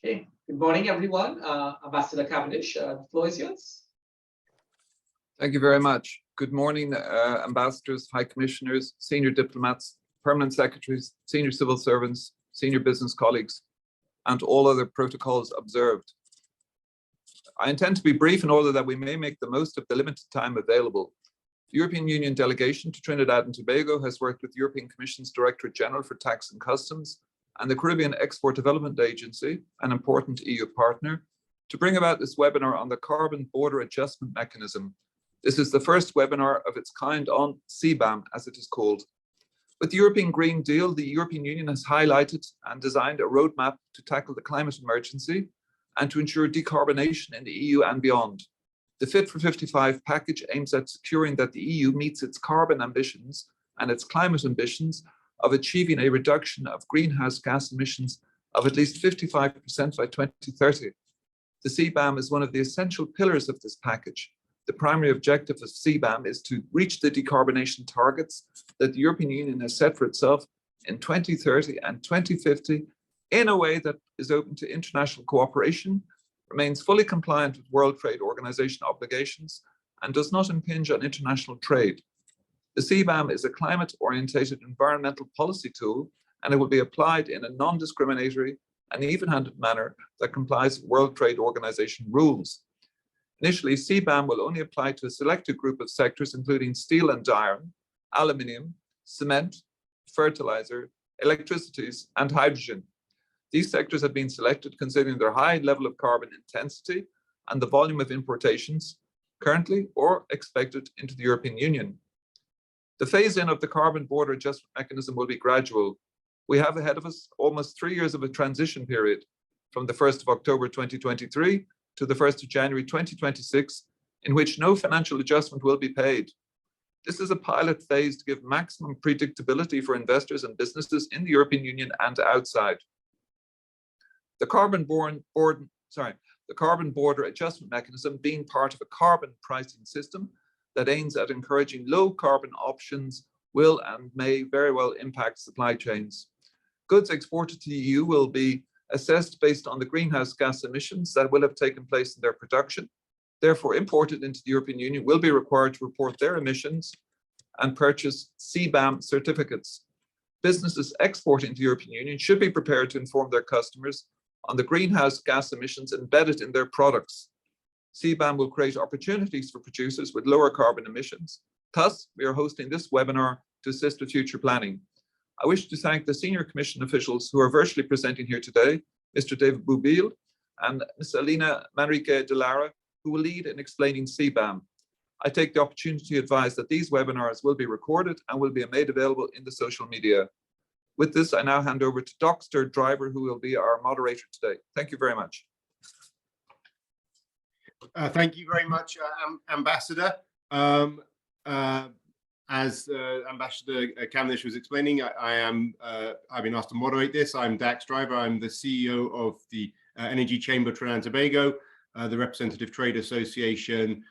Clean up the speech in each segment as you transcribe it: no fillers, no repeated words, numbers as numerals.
Okay, good morning, everyone. Ambassador Cavendish, the floor is yours. Thank you very much. Good morning, ambassadors, high commissioners, senior diplomats, permanent secretaries, senior civil servants, senior business colleagues, and all other protocols observed. I intend to be brief in order that we may make the most of the limited time available. The European Union delegation to Trinidad and Tobago has worked with the European Commission's Directorate General for Tax and Customs and the Caribbean Export Development Agency, an important EU partner, to bring about this webinar on the Carbon Border Adjustment Mechanism. This is the first webinar of its kind on CBAM, as it is called. With the European Green Deal, the European Union has highlighted and designed a roadmap to tackle the climate emergency and to ensure decarbonation in the EU and beyond. The Fit for 55 package aims at securing that the EU meets its carbon ambitions and its climate ambitions of achieving a reduction of greenhouse gas emissions of at least 55% by 2030. The CBAM is one of the essential pillars of this package. The primary objective of CBAM is to reach the decarbonation targets that the European Union has set for itself in 2030 and 2050 in a way that is open to international cooperation, remains fully compliant with World Trade Organization obligations, and does not impinge on international trade. The CBAM is a climate-orientated environmental policy tool, and it will be applied in a non-discriminatory and even-handed manner that complies with World Trade Organization rules. Initially, CBAM will only apply to a selected group of sectors, including steel and iron, aluminium, cement, fertilizer, electricities, and hydrogen. These sectors have been selected considering their high level of carbon intensity and the volume of importations currently or expected into the European Union. The phase-in of the Carbon Border Adjustment Mechanism will be gradual. We have ahead of us almost 3 years of a transition period, from the 1st of October 2023 to the 1st of January 2026, in which no financial adjustment will be paid. This is a pilot phase to give maximum predictability for investors and businesses in the European Union and outside. The Carbon Border Adjustment Mechanism, being part of a carbon pricing system that aims at encouraging low carbon options, will and may very well impact supply chains. Goods exported to the EU will be assessed based on the greenhouse gas emissions that will have taken place in their production. Therefore, imported into the European Union will be required to report their emissions and purchase CBAM certificates. Businesses exporting to the European Union should be prepared to inform their customers on the greenhouse gas emissions embedded in their products. CBAM will create opportunities for producers with lower carbon emissions. Thus, we are hosting this webinar to assist with future planning. I wish to thank the senior Commission officials who are virtually presenting here today, Mr. David Boubil and Ms. Alina Manrique de Lara, who will lead in explaining CBAM. I take the opportunity to advise that these webinars will be recorded and will be made available in the social media. With this, I now hand over to Dr. Driver, who will be our moderator today. Thank you very much. Thank you very much, Ambassador. As Ambassador Cavendish was explaining, I've been asked to moderate this. I'm Dax Driver. I'm the CEO of the Energy Chamber Trinidad and Tobago, the representative trade association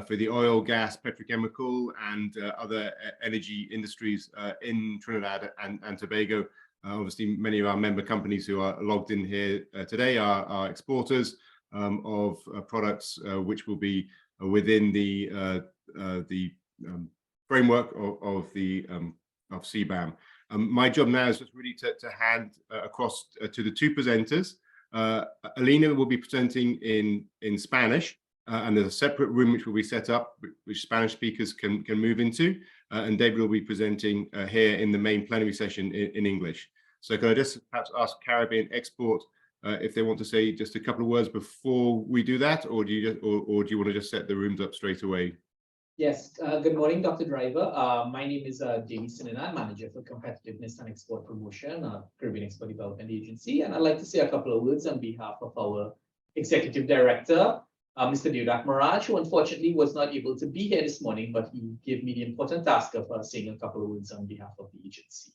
for the oil, gas, petrochemical, and other energy industries in Trinidad and Tobago. Obviously, many of our member companies who are logged in here today are exporters of products which will be within the framework of CBAM. My job now is just really to hand across to the two presenters. Alina will be presenting in Spanish, and there's a separate room which will be set up, which Spanish speakers can move into, and David will be presenting here in the main plenary session in English. So can I just perhaps ask Caribbean Export if they want to say just a couple of words before we do that, or do you want to just set the rooms up straight away? Yes, good morning, Dr. Driver. My name is Davy Sinina, Manager for Competitiveness and Export Promotion, Caribbean Export Development Agency, and I'd like to say a couple of words on behalf of our Executive Director, Mr. Deodat Maraj, who unfortunately was not able to be here this morning, but he gave me the important task of saying a couple of words on behalf of the agency.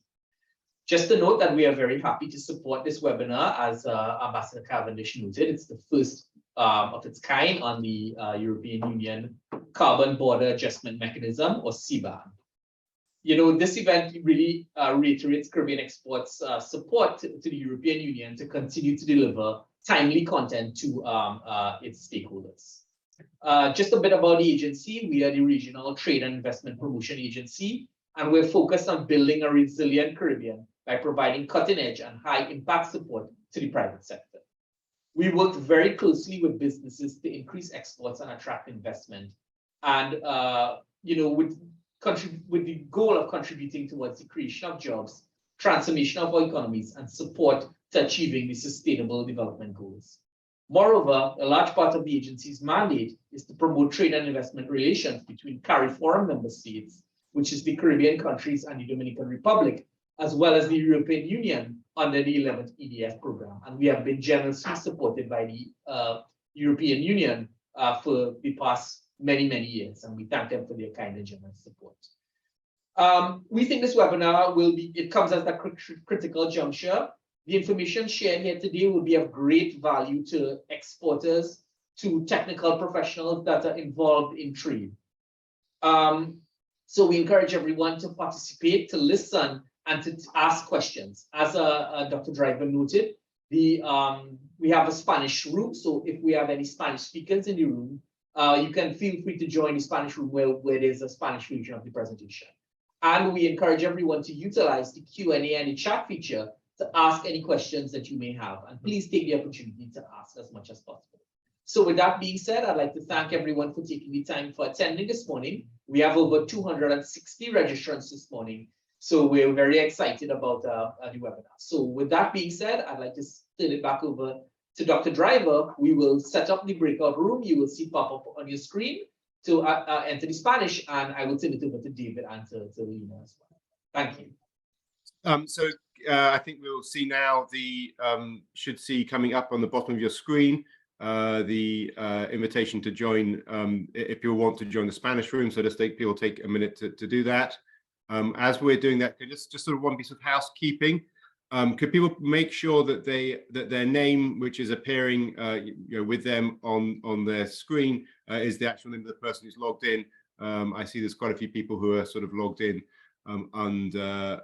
Just to note that we are very happy to support this webinar, as Ambassador Cavendish noted. It's the first of its kind on the European Union Carbon Border Adjustment Mechanism, or CBAM. You know, this event really reiterates Caribbean Export's support to the European Union to continue to deliver timely content to its stakeholders. Just a bit about the agency. We are the Regional Trade and Investment Promotion Agency, and we're focused on building a resilient Caribbean by providing cutting-edge and high-impact support to the private sector. We work very closely with businesses to increase exports and attract investment, and with the goal of contributing towards the creation of jobs, transformation of our economies, and support to achieving the Sustainable Development Goals. Moreover, a large part of the agency's mandate is to promote trade and investment relations between CARIFORUM member states, which is the Caribbean countries and the Dominican Republic, as well as the European Union under the 11th EDF program. And we have been generously supported by the European Union for the past many, many years, and we thank them for their kind and generous support. We think this webinar it comes at a critical juncture. The information shared here today will be of great value to exporters, to technical professionals that are involved in trade. So we encourage everyone to participate, to listen, and to ask questions. As Dr. Driver noted, we have a Spanish room, so if we have any Spanish speakers in the room, you can feel free to join the Spanish room where there's a Spanish version of the presentation. And we encourage everyone to utilize the Q&A and the chat feature to ask any questions that you may have. And please take the opportunity to ask as much as possible. So with that being said, I'd like to thank everyone for taking the time for attending this morning. We have over 260 registrants this morning, so we're very excited about the webinar. So with that being said, I'd like to turn it back over to Dr. Driver. We will set up the breakout room. You will see pop up on your screen to enter the Spanish, and I will turn it over to David and to Lena as well. Thank you. I think we'll see now should see coming up on the bottom of your screen the invitation to join if you want to join the Spanish room. So just people take a minute to do that. As we're doing that, just sort of one piece of housekeeping. Could people make sure that their name, which is appearing with them on their screen, is the actual name of the person who's logged in? I see there's quite a few people who are sort of logged in under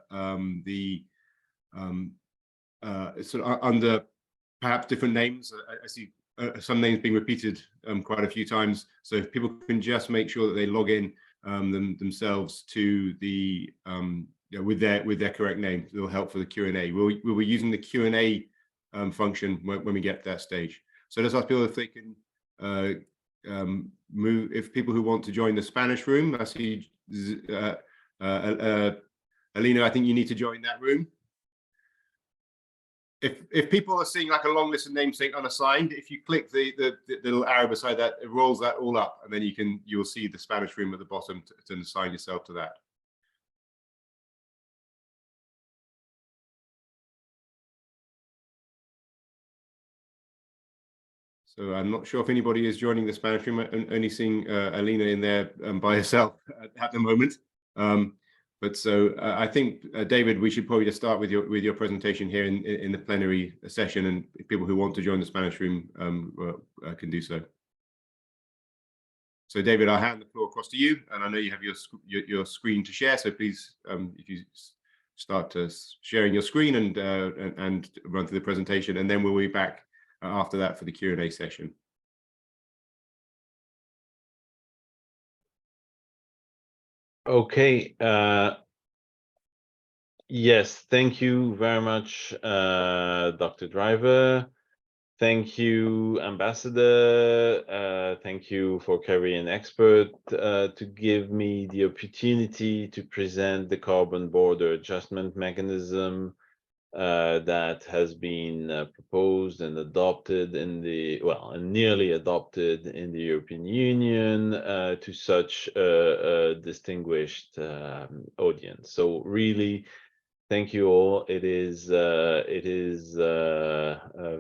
under perhaps different names. I see some names being repeated quite a few times. So if people can just make sure that they log in themselves to the with their correct name, it'll help for the Q&A. We'll be using the Q&A function when we get to that stage. So let's ask people if they can move. If people who want to join the Spanish room, I see Alina, I think you need to join that room. If people are seeing like a long list of names saying unassigned, if you click the little arrow beside that, it rolls that all up, and then you'll see the Spanish room at the bottom to assign yourself to that. So I'm not sure if anybody is joining the Spanish room. I'm only seeing Alina in there by herself at the moment. But so I think, David, we should probably just start with your presentation here in the plenary session, and people who want to join the Spanish room can do so. So, David, I'll hand the floor across to you, and I know you have your screen to share. So please, if you start sharing your screen and run through the presentation, and then we'll be back after that for the Q&A session. Okay. Yes, thank you very much, Dr. Driver. Thank you, Ambassador. Thank you for Caribbean Expert to give me the opportunity to present the carbon border adjustment mechanism that has been proposed and adopted and nearly adopted in the European Union to such a distinguished audience. So really, thank you all. It is a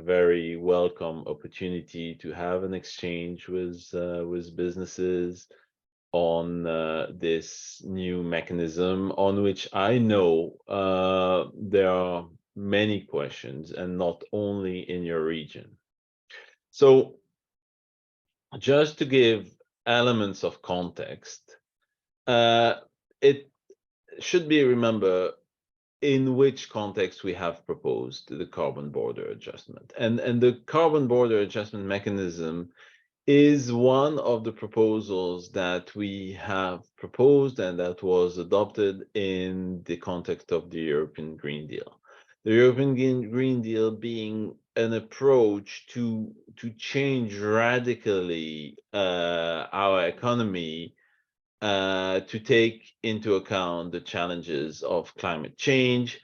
very welcome opportunity to have an exchange with businesses on this new mechanism, on which I know there are many questions, and not only in your region. So just to give elements of context, it should be remembered, in which context we have proposed the carbon border adjustment. And the carbon border adjustment mechanism is one of the proposals that we have proposed and that was adopted in the context of the European Green Deal. The European Green Deal being an approach to change radically our economy to take into account the challenges of climate change,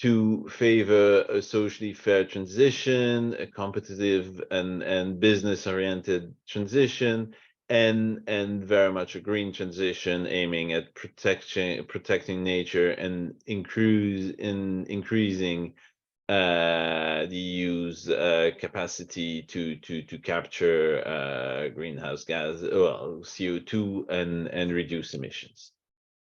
to favor a socially fair transition, a competitive and business-oriented transition, and very much a green transition aiming at protecting nature and increasing the EU's capacity to capture greenhouse gas, well, CO2 and reduce emissions.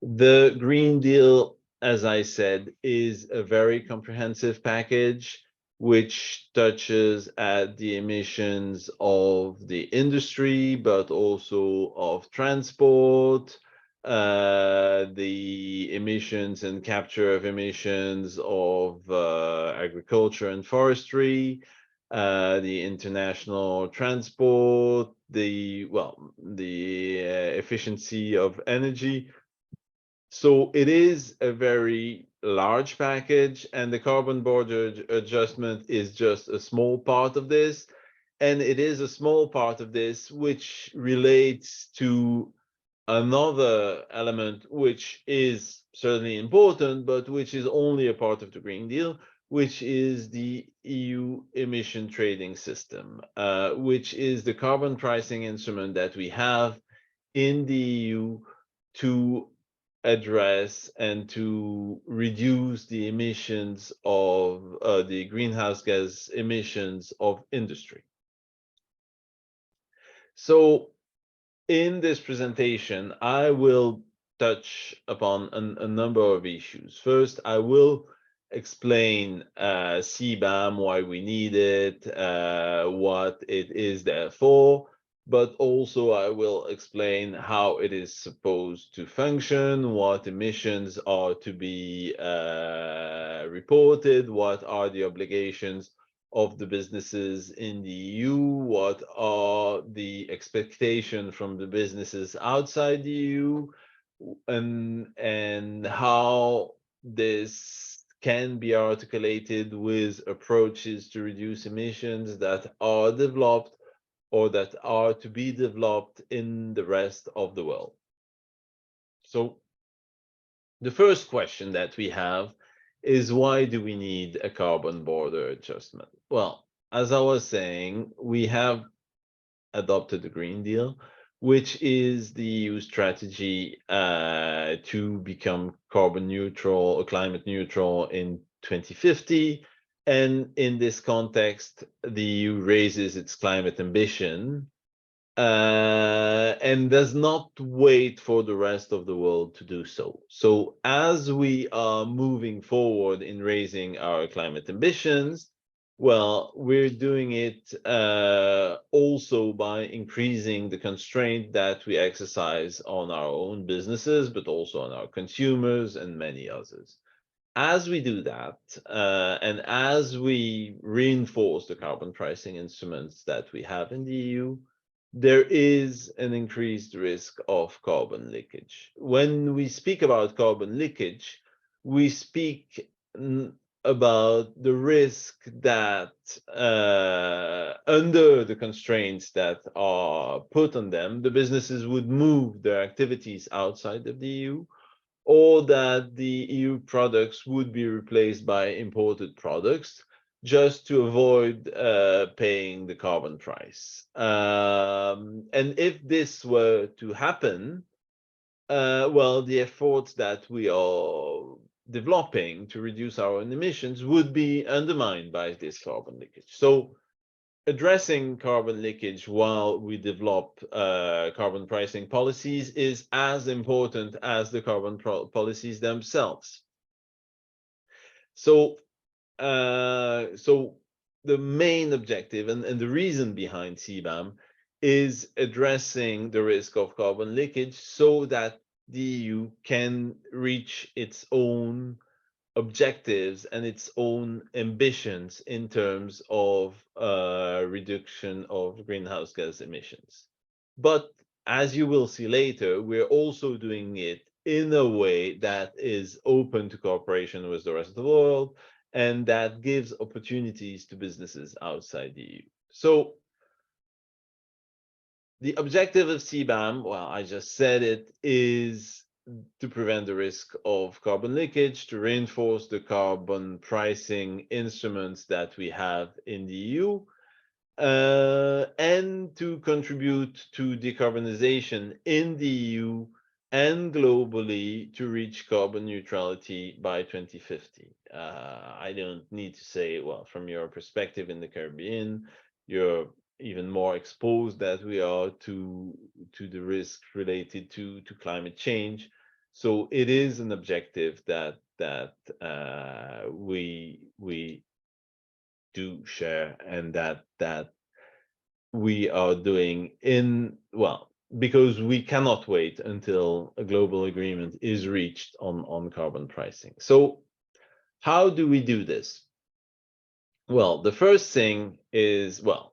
The Green Deal, as I said, is a very comprehensive package which touches at the emissions of the industry, but also of transport, the emissions and capture of emissions of agriculture and forestry, the international transport, the efficiency of energy. So it is a very large package, and the carbon border adjustment is just a small part of this. And it is a small part of this which relates to another element which is certainly important, but which is only a part of the Green Deal, which is the EU emission trading system, which is the carbon pricing instrument that we have in the EU to address and to reduce the emissions of the greenhouse gas emissions of industry. So in this presentation, I will touch upon a number of issues. First, I will explain CBAM, why we need it, what it is there for, but also I will explain how it is supposed to function, what emissions are to be reported, what are the obligations of the businesses in the EU, what are the expectations from the businesses outside the EU, and how this can be articulated with approaches to reduce emissions that are developed or that are to be developed in the rest of the world. So the first question that we have is, why do we need a carbon border adjustment? Well, as I was saying, we have adopted the Green Deal, which is the EU strategy to become carbon neutral or climate neutral in 2050. And in this context, the EU raises its climate ambition and does not wait for the rest of the world to do so. So as we are moving forward in raising our climate ambitions, well, we're doing it also by increasing the constraint that we exercise on our own businesses, but also on our consumers and many others. As we do that, and as we reinforce the carbon pricing instruments that we have in the EU, there is an increased risk of carbon leakage. When we speak about carbon leakage, we speak about the risk that under the constraints that are put on them, the businesses would move their activities outside of the EU, or that the EU products would be replaced by imported products just to avoid paying the carbon price. And if this were to happen, well, the efforts that we are developing to reduce our own emissions would be undermined by this carbon leakage. So addressing carbon leakage while we develop carbon pricing policies is as important as the carbon policies themselves. So the main objective and the reason behind CBAM is addressing the risk of carbon leakage so that the EU can reach its own objectives and its own ambitions in terms of reduction of greenhouse gas emissions. But as you will see later, we're also doing it in a way that is open to cooperation with the rest of the world and that gives opportunities to businesses outside the EU. So the objective of CBAM, well, I just said it, is to prevent the risk of carbon leakage, to reinforce the carbon pricing instruments that we have in the EU, and to contribute to decarbonization in the EU and globally to reach carbon neutrality by 2050. I don't need to say, well, from your perspective in the Caribbean, you're even more exposed that we are to the risk related to climate change. So it is an objective that we do share and that we are doing in, well, because we cannot wait until a global agreement is reached on carbon pricing. So how do we do this? Well, the first thing is, well,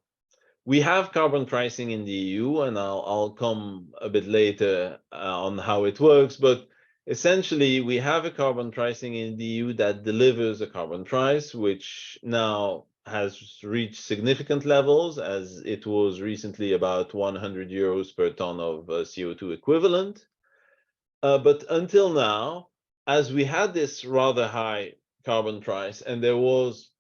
we have carbon pricing in the EU, and I'll come a bit later on how it works, but essentially we have a carbon pricing in the EU that delivers a carbon price, which now has reached significant levels, as it was recently about 100 euros per ton of CO2 equivalent. But until now, as we had this rather high carbon price and there was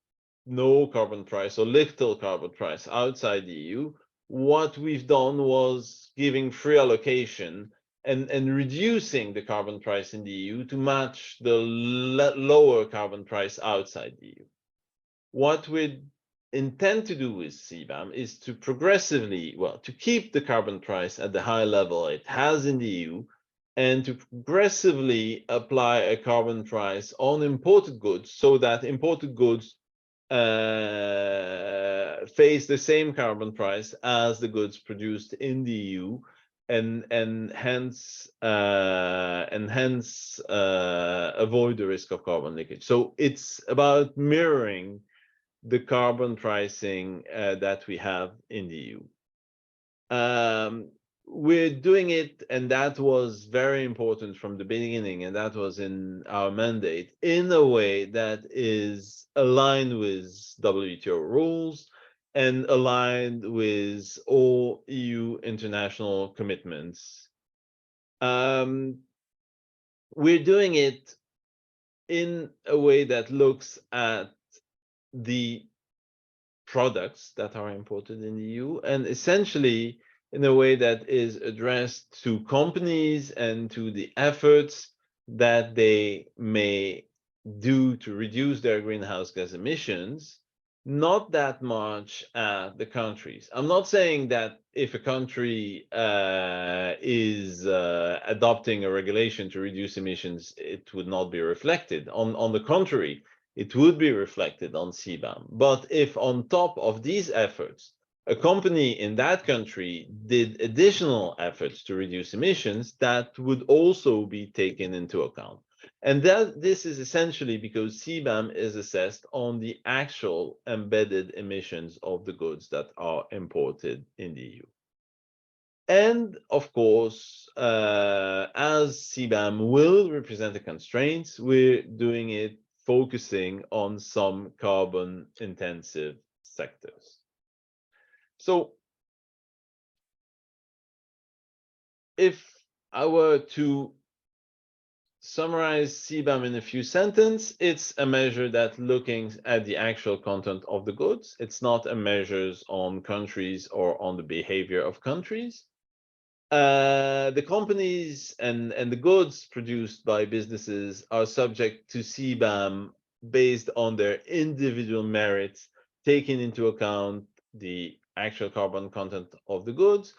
no carbon price or little carbon price outside the EU, what we've done was giving free allocation and reducing the carbon price in the EU to match the lower carbon price outside the EU. What we intend to do with CBAM is to progressively, well, to keep the carbon price at the high level it has in the EU and to progressively apply a carbon price on imported goods so that imported goods face the same carbon price as the goods produced in the EU, and hence avoid the risk of carbon leakage. So it's about mirroring the carbon pricing that we have in the EU. We're doing it, and that was very important from the beginning, and that was in our mandate, in a way that is aligned with WTO rules and aligned with all EU international commitments. We're doing it in a way that looks at the products that are imported in the EU, and essentially in a way that is addressed to companies and to the efforts that they may do to reduce their greenhouse gas emissions, not that much at the countries. I'm not saying that if a country is adopting a regulation to reduce emissions, it would not be reflected. On the contrary, it would be reflected on CBAM. But if on top of these efforts, a company in that country did additional efforts to reduce emissions, that would also be taken into account. And this is essentially because CBAM is assessed on the actual embedded emissions of the goods that are imported in the EU. And of course, as CBAM will represent the constraints, we're doing it focusing on some carbon intensive sectors. So if I were to summarize CBAM in a few sentences, it's a measure that looking at the actual content of the goods. It's not a measures on countries or on the behavior of countries. The companies and the goods produced by businesses are subject to CBAM based on their individual merits, taking into account the actual carbon content of the goods,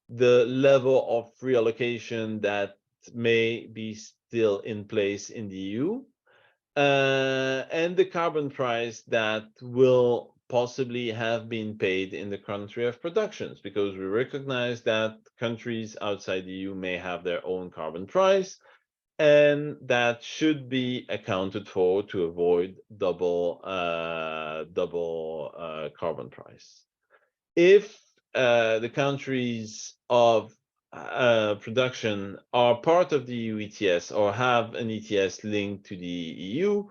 the level of free allocation that may be still in place in the EU, and the carbon price that will possibly have been paid in the country of productions, because we recognize that countries outside the EU may have their own carbon price. and that should be accounted for to avoid double carbon price. If the countries of production are part of the EU ETS or have an ETS linked to the EU,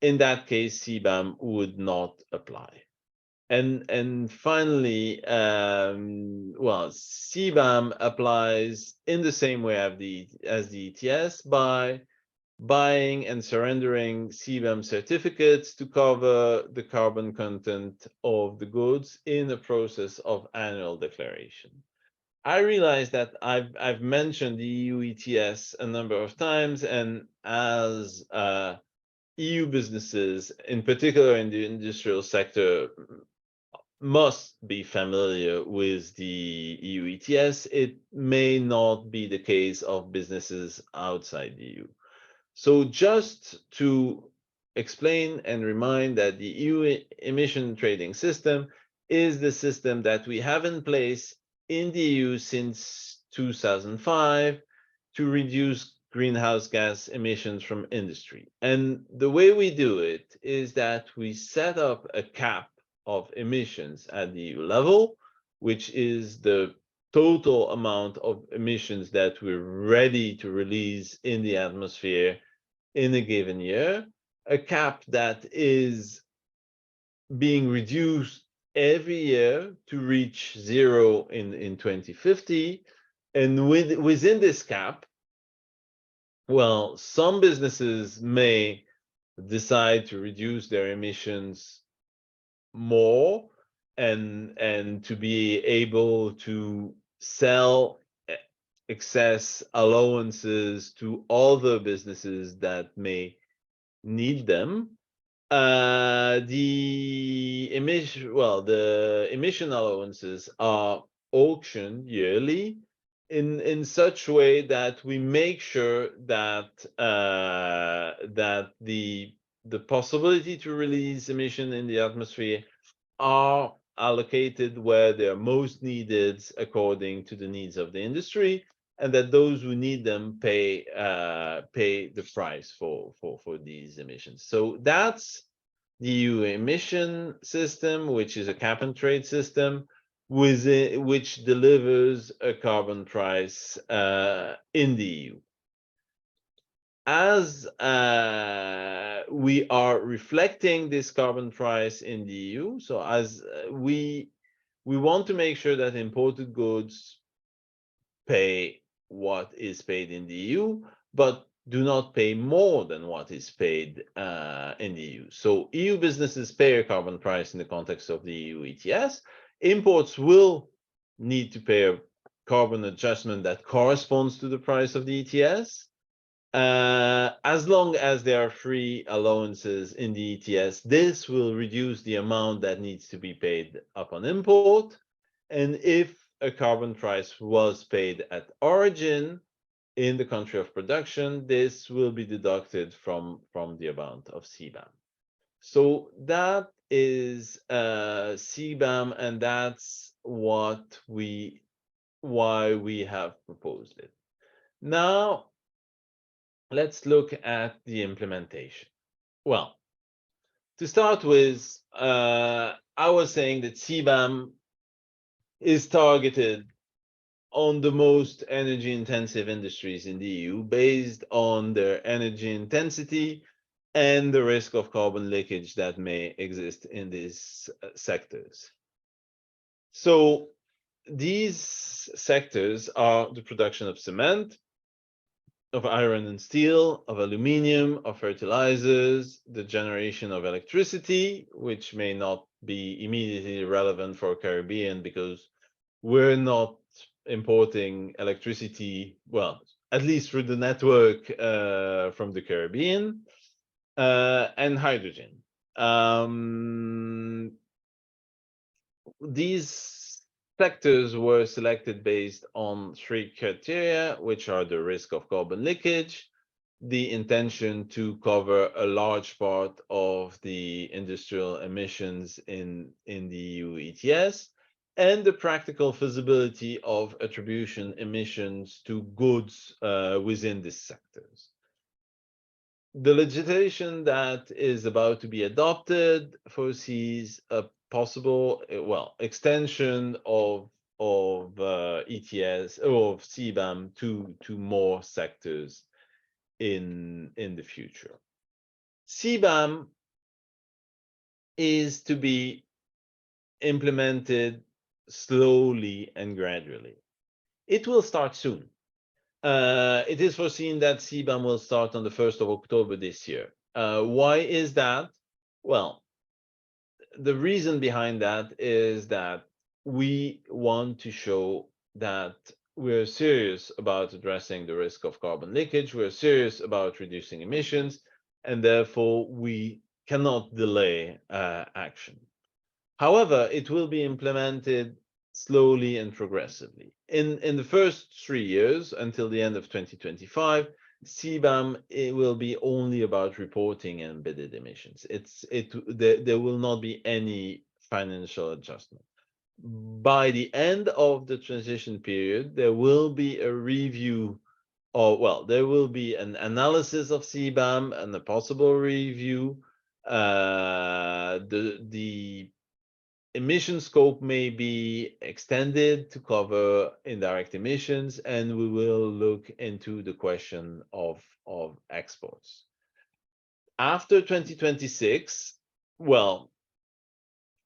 in that case, CBAM would not apply. And finally, well, CBAM applies in the same way as the ETS by buying and surrendering CBAM certificates to cover the carbon content of the goods in the process of annual declaration. I realize that I've mentioned the EU ETS a number of times, and as EU businesses, in particular in the industrial sector, must be familiar with the EU ETS, it may not be the case of businesses outside the EU. So just to explain and remind that the EU emission trading system is the system that we have in place in the EU since 2005 to reduce greenhouse gas emissions from industry. And the way we do it is that we set up a cap of emissions at the EU level, which is the total amount of emissions that we're ready to release in the atmosphere in a given year, a cap that is being reduced every year to reach zero in 2050. And within this cap, well, some businesses may decide to reduce their emissions more and to be able to sell excess allowances to other businesses that may need them. The emission allowances are auctioned yearly in such a way that we make sure that that the possibility to release emission in the atmosphere are allocated where they are most needed according to the needs of the industry, and that those who need them pay the price for these emissions. So that's the EU emission system, which is a cap and trade system, which delivers a carbon price in the EU. As we are reflecting this carbon price in the EU, so as we want to make sure that imported goods pay what is paid in the EU, but do not pay more than what is paid in the EU. So EU businesses pay a carbon price in the context of the EU ETS. Imports will need to pay a carbon adjustment that corresponds to the price of the ETS. As long as there are free allowances in the ETS, this will reduce the amount that needs to be paid upon import. And if a carbon price was paid at origin in the country of production, this will be deducted from the amount of CBAM. So that is CBAM, and that's why we have proposed it. Now, let's look at the implementation. Well, to start with, I was saying that CBAM is targeted on the most energy intensive industries in the EU based on their energy intensity and the risk of carbon leakage that may exist in these sectors. So these sectors are the production of cement, of iron and steel, of aluminium, of fertilizers, the generation of electricity, which may not be immediately relevant for Caribbean because we're not importing electricity, well, at least through the network from the Caribbean, and hydrogen. These sectors were selected based on 3 criteria, which are the risk of carbon leakage, the intention to cover a large part of the industrial emissions in the EU ETS, and the practical feasibility of attribution emissions to goods within these sectors. The legislation that is about to be adopted foresees a possible, extension of ETS or of CBAM to more sectors in the future. CBAM is to be implemented slowly and gradually. It will start soon. It is foreseen that CBAM will start on the 1st of October this year. Why is that? Well, the reason behind that is that we want to show that we're serious about addressing the risk of carbon leakage, we're serious about reducing emissions, and therefore we cannot delay action. However, it will be implemented slowly and progressively. In the first 3 years, until the end of 2025, CBAM will be only about reporting embedded emissions. There will not be any financial adjustment. By the end of the transition period, there will be a review, or there will be an analysis of CBAM and a possible review. The emission scope may be extended to cover indirect emissions, and we will look into the question of exports. After 2026,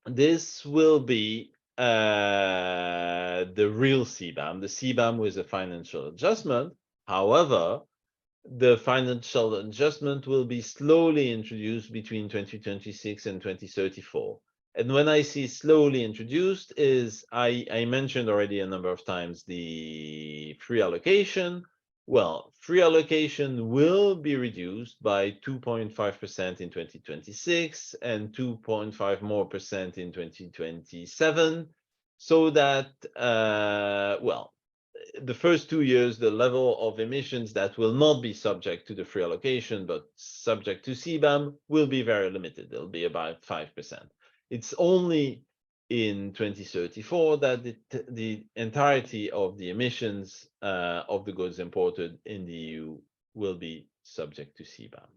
this will be the real CBAM, the CBAM with a financial adjustment. However, the financial adjustment will be slowly introduced between 2026 and 2034. And when I see slowly introduced is, I mentioned already a number of times the free allocation. Well, free allocation will be reduced by 2.5% in 2026 and 2.5% more in 2027, so that, the first 2 years, the level of emissions that will not be subject to the free allocation, but subject to CBAM, will be very limited. It'll be about 5%. It's only in 2034 that the entirety of the emissions of the goods imported in the EU will be subject to CBAM.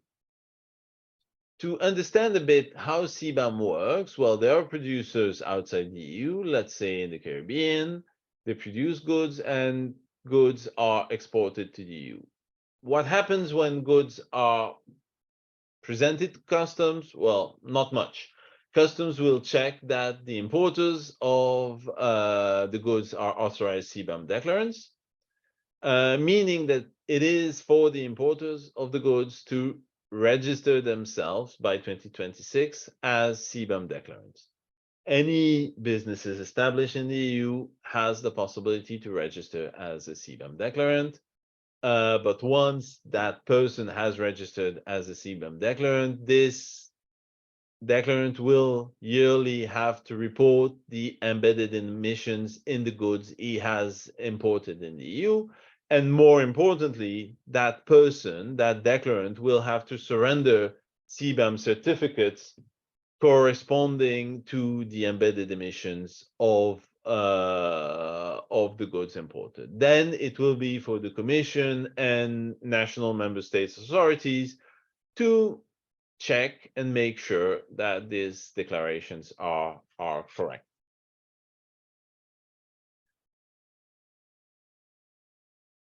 To understand a bit how CBAM works, well, there are producers outside the EU, let's say in the Caribbean. They produce goods and goods are exported to the EU. What happens when goods are presented to customs? Well, not much. Customs will check that the importers of the goods are authorized CBAM declarants, meaning that it is for the importers of the goods to register themselves by 2026 as CBAM declarants. Any businesses established in the EU has the possibility to register as a CBAM declarant. But once that person has registered as a CBAM declarant, this declarant will yearly have to report the embedded emissions in the goods he has imported in the EU. And more importantly, that person, that declarant, will have to surrender CBAM certificates corresponding to the embedded emissions of the goods imported. Then it will be for the Commission and national member states authorities to check and make sure that these declarations are correct.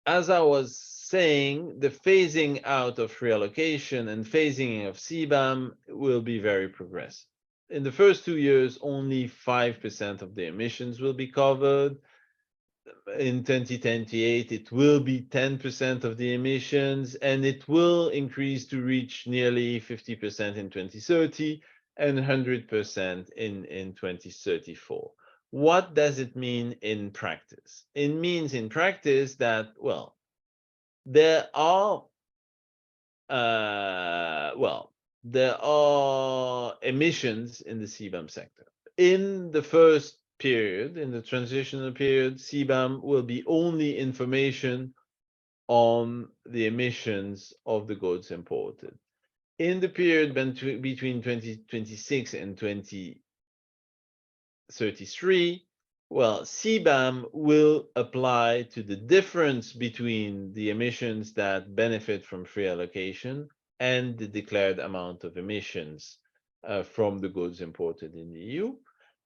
As I was saying, the phasing out of free allocation and phasing in of CBAM will be very progressive. In the first 2 years, only 5% of the emissions will be covered. In 2028, it will be 10% of the emissions, and it will increase to reach nearly 50% in 2030 and 100% in 2034. What does it mean in practice? It means in practice that, there are emissions in the CBAM sector. In the first period, in the transitional period, CBAM will be only information on the emissions of the goods imported. In the period between 2026 and 2033, Well, CBAM will apply to the difference between the emissions that benefit from free allocation and the declared amount of emissions from the goods imported in the EU.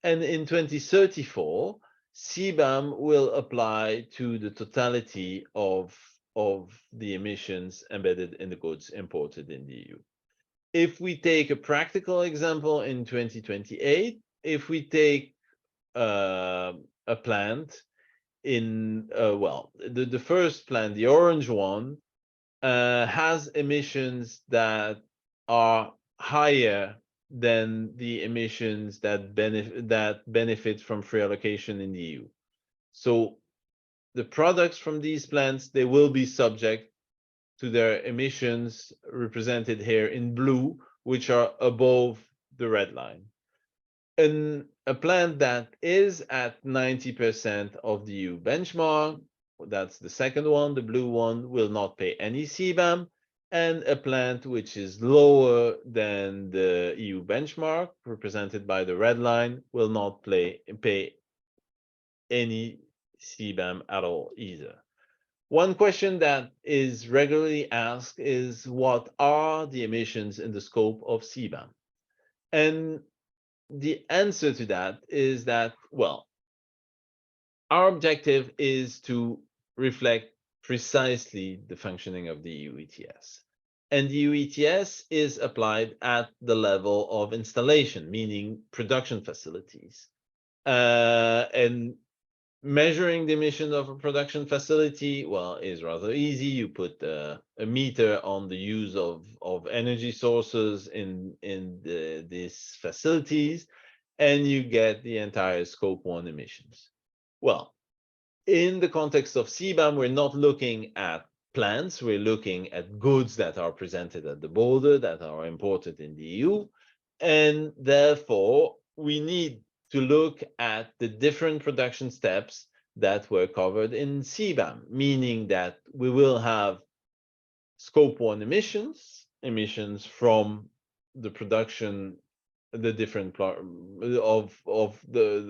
And in 2034, CBAM will apply to the totality of the emissions embedded in the goods imported in the EU. If we take a practical example in 2028, if we take a plant in well, the first plant, the orange one, has emissions that are higher than the emissions that benefit from free allocation in the EU. So the products from these plants, they will be subject to their emissions represented here in blue, which are above the red line. And a plant that is at 90% of the EU benchmark, that's the second one, the blue one, will not pay any CBAM. And a plant which is lower than the EU benchmark, represented by the red line, will not pay any CBAM at all either. One question that is regularly asked is, what are the emissions in the scope of CBAM? And the answer to that is that, well, our objective is to reflect precisely the functioning of the EU ETS. And the EU ETS is applied at the level of installation, meaning production facilities. And measuring the emission of a production facility, well, is rather easy. You put a meter on the use of energy sources in these facilities, and you get the entire scope 1 emissions. Well, in the context of CBAM, we're not looking at plants, we're looking at goods that are presented at the border, that are imported in the EU, and therefore we need to look at the different production steps that were covered in CBAM, meaning that we will have scope 1 emissions, emissions from the production, the different of the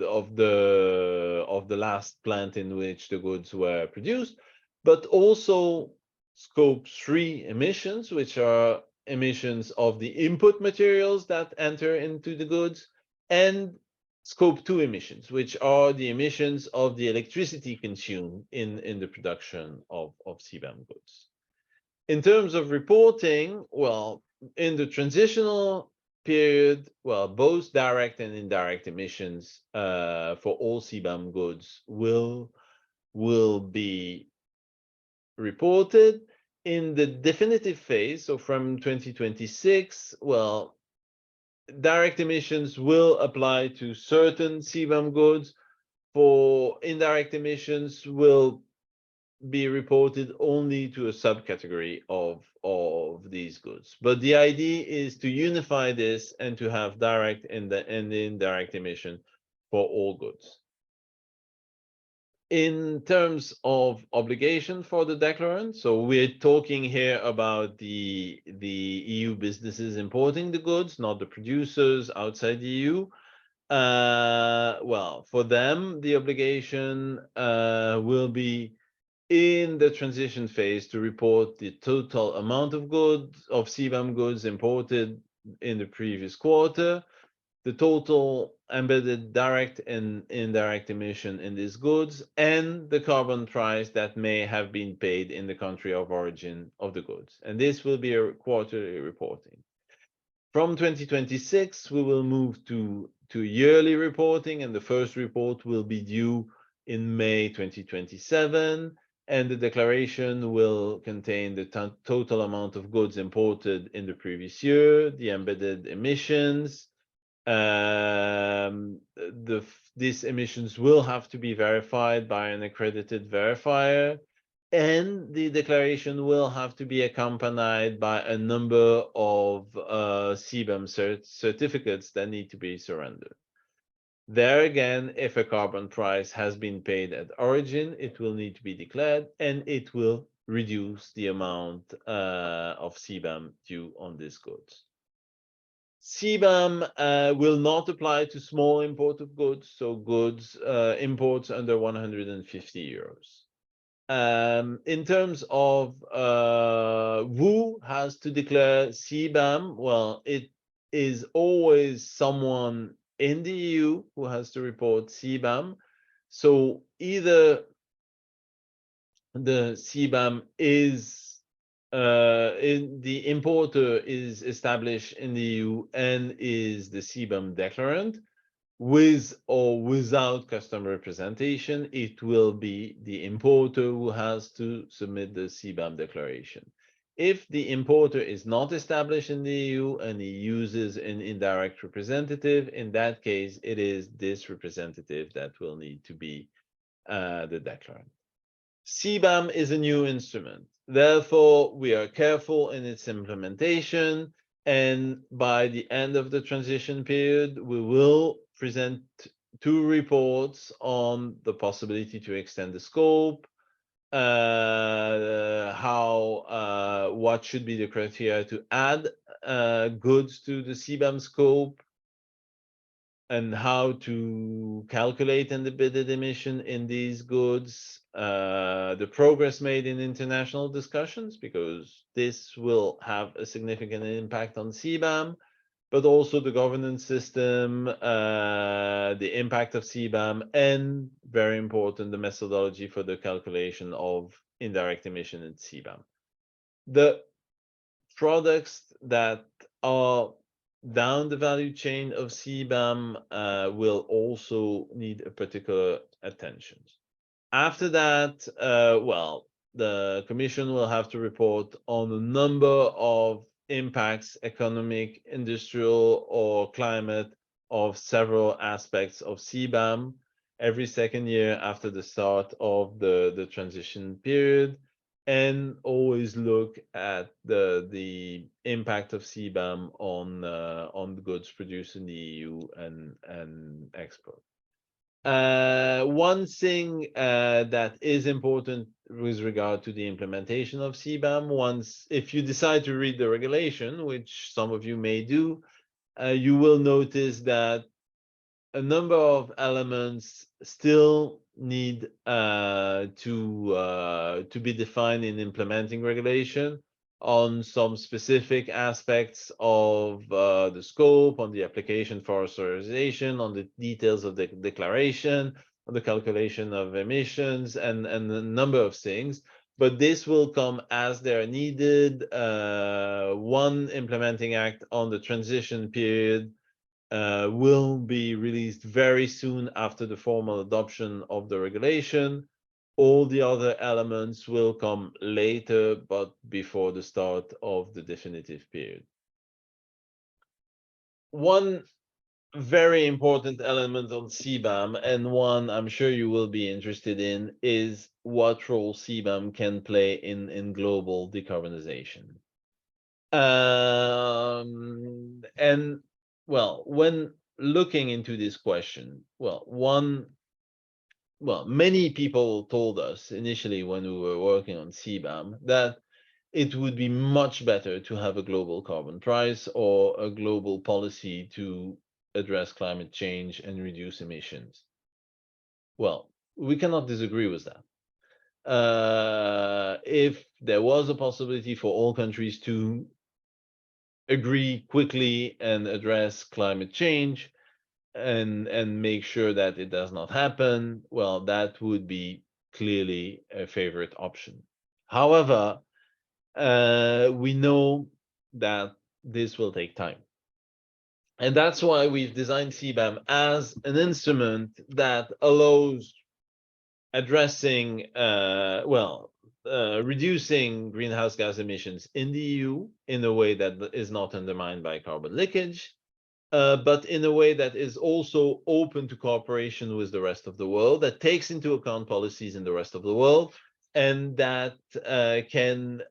last plant in which the goods were produced, but also scope 3 emissions, which are emissions of the input materials that enter into the goods, and scope 2 emissions, which are the emissions of the electricity consumed in the production of CBAM goods. In terms of reporting, well, in the transitional period, well, both direct and indirect emissions for all CBAM goods will be reported. In the definitive phase, so from 2026, well, direct emissions will apply to certain CBAM goods. For indirect emissions will be reported only to a subcategory of these goods. But the idea is to unify this and to have direct and indirect emission for all goods. In terms of obligation for the declarant, so we're talking here about the EU businesses importing the goods, not the producers outside the EU. Well, for them, the obligation will be in the transition phase to report the total amount of goods, of CBAM goods imported in the previous quarter, the total embedded direct and indirect emission in these goods, and the carbon price that may have been paid in the country of origin of the goods. And this will be a quarterly reporting. From 2026, we will move to yearly reporting, and the first report will be due in May 2027. And the declaration will contain the total amount of goods imported in the previous year, the embedded emissions. These emissions will have to be verified by an accredited verifier, and the declaration will have to be accompanied by a number of CBAM certificates that need to be surrendered. There again, if a carbon price has been paid at origin, it will need to be declared, and it will reduce the amount of CBAM due on these goods. CBAM will not apply to small import of goods, so goods imports under 150 euros. In terms of who has to declare CBAM, well, it is always someone in the EU who has to report CBAM. So either the CBAM is the importer is established in the EU and is the CBAM declarant, with or without customer representation, it will be the importer who has to submit the CBAM declaration. If the importer is not established in the EU and he uses an indirect representative, in that case, it is this representative that will need to be the declarant. CBAM is a new instrument. Therefore, we are careful in its implementation. And by the end of the transition period, we will present 2 reports on the possibility to extend the scope, what should be the criteria to add goods to the CBAM scope, and how to calculate an embedded emission in these goods, the progress made in international discussions, because this will have a significant impact on CBAM, but also the governance system, the impact of CBAM, and very important, the methodology for the calculation of indirect emission in CBAM. The products that are down the value chain of CBAM will also need a particular attention. After that, well, the Commission will have to report on a number of impacts, economic, industrial, or climate, of several aspects of CBAM every second year after the start of the transition period, and always look at the impact of CBAM on the goods produced in the EU and export. One thing that is important with regard to the implementation of CBAM, if you decide to read the regulation, which some of you may do, you will notice that a number of elements still need to be defined in implementing regulation on some specific aspects of the scope, on the application for authorization, on the details of the declaration, on the calculation of emissions, and a number of things. But this will come as they're needed. One implementing act on the transition period will be released very soon after the formal adoption of the regulation. All the other elements will come later, but before the start of the definitive period. One very important element on CBAM, and one I'm sure you will be interested in, is what role CBAM can play in global decarbonization. And well, when looking into this question, many people told us initially when we were working on CBAM that it would be much better to have a global carbon price or a global policy to address climate change and reduce emissions. Well, we cannot disagree with that. If there was a possibility for all countries to agree quickly and address climate change and make sure that it does not happen, well, that would be clearly a favorite option. However, we know that this will take time. And that's why we've designed CBAM as an instrument that allows addressing, reducing greenhouse gas emissions in the EU in a way that is not undermined by carbon leakage, but in a way that is also open to cooperation with the rest of the world, that takes into account policies in the rest of the world, and that can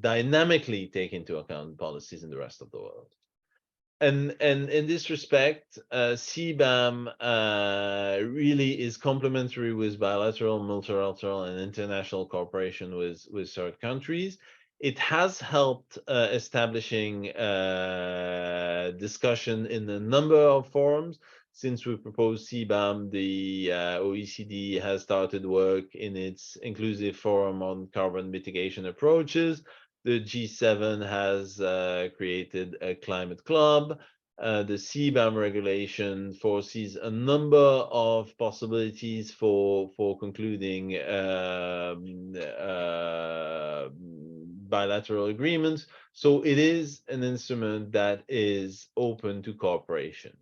dynamically take into account policies in the rest of the world. And in this respect, CBAM really is complementary with bilateral, multilateral, and international cooperation with third countries. It has helped establishing discussion in a number of forums. Since we proposed CBAM, the OECD has started work in its inclusive forum on carbon mitigation approaches. The G7 has created a climate club. The CBAM regulation foresees a number of possibilities for concluding bilateral agreements. So it is an instrument that is open to cooperation.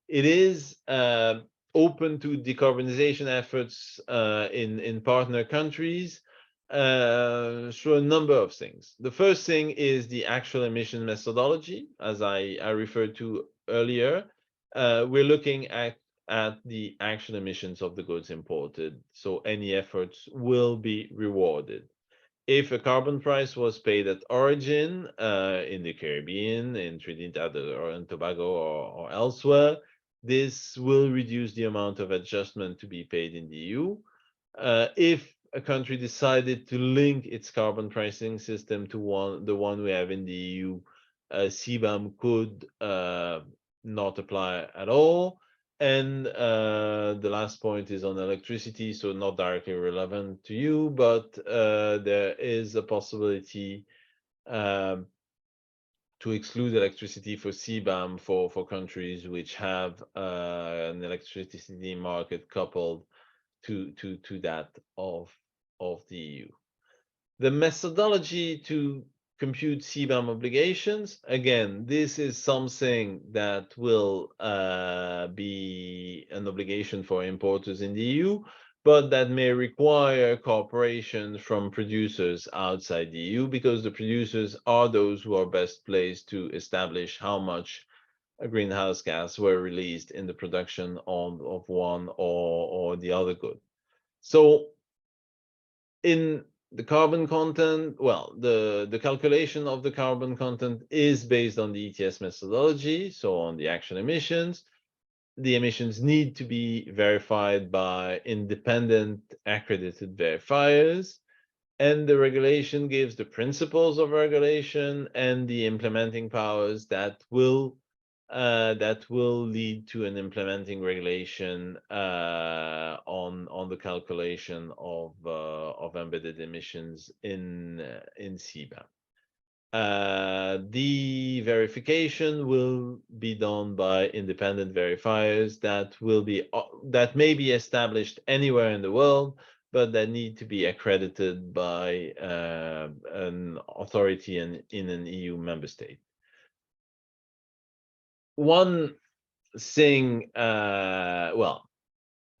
It is open to decarbonization efforts in partner countries through a number of things. The first thing is the actual emission methodology, as I referred to earlier. We're looking at the actual emissions of the goods imported, so any efforts will be rewarded. If a carbon price was paid at origin in the Caribbean, in Trinidad or in Tobago or elsewhere, this will reduce the amount of adjustment to be paid in the EU. If a country decided to link its carbon pricing system to the one we have in the EU, CBAM could not apply at all. And the last point is on electricity, so not directly relevant to you, but there is a possibility to exclude electricity for CBAM for countries which have an electricity market coupled to that of the EU. The methodology to compute CBAM obligations, again, this is something that will be an obligation for importers in the EU, but that may require cooperation from producers outside the EU, because the producers are those who are best placed to establish how much greenhouse gas were released in the production of one or the other good. So in the carbon content, well, the calculation of the carbon content is based on the ETS methodology, so on the actual emissions. The emissions need to be verified by independent accredited verifiers, and the regulation gives the principles of regulation and the implementing powers that will lead to an implementing regulation on the calculation of embedded emissions in CBAM. The verification will be done by independent verifiers that may be established anywhere in the world, but that need to be accredited by an authority in an EU member state. One thing, well,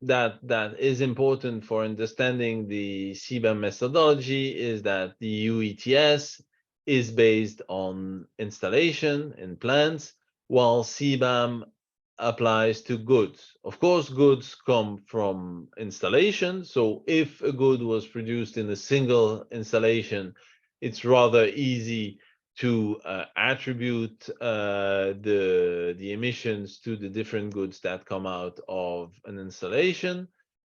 that is important for understanding the CBAM methodology is that the EU ETS is based on installation in plants, while CBAM applies to goods. Of course, goods come from installation. So if a good was produced in a single installation, it's rather easy to attribute the emissions to the different goods that come out of an installation.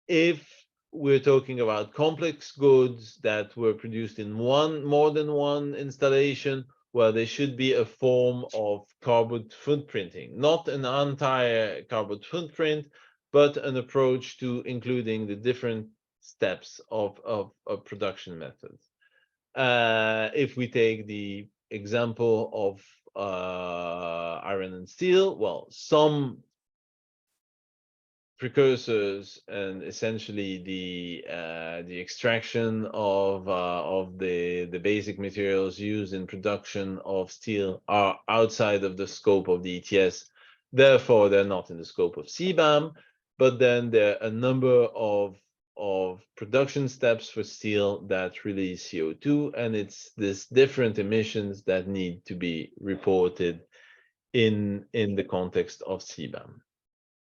If we're talking about complex goods that were produced in more than one installation, well, there should be a form of carbon footprinting, not an entire carbon footprint, but an approach to including the different steps of production methods. If we take the example of iron and steel, well, some precursors and essentially the extraction of the basic materials used in production of steel are outside of the scope of the ETS. Therefore, they're not in the scope of CBAM. But then there are a number of production steps for steel that release CO2, and it's this different emissions that need to be reported in the context of CBAM.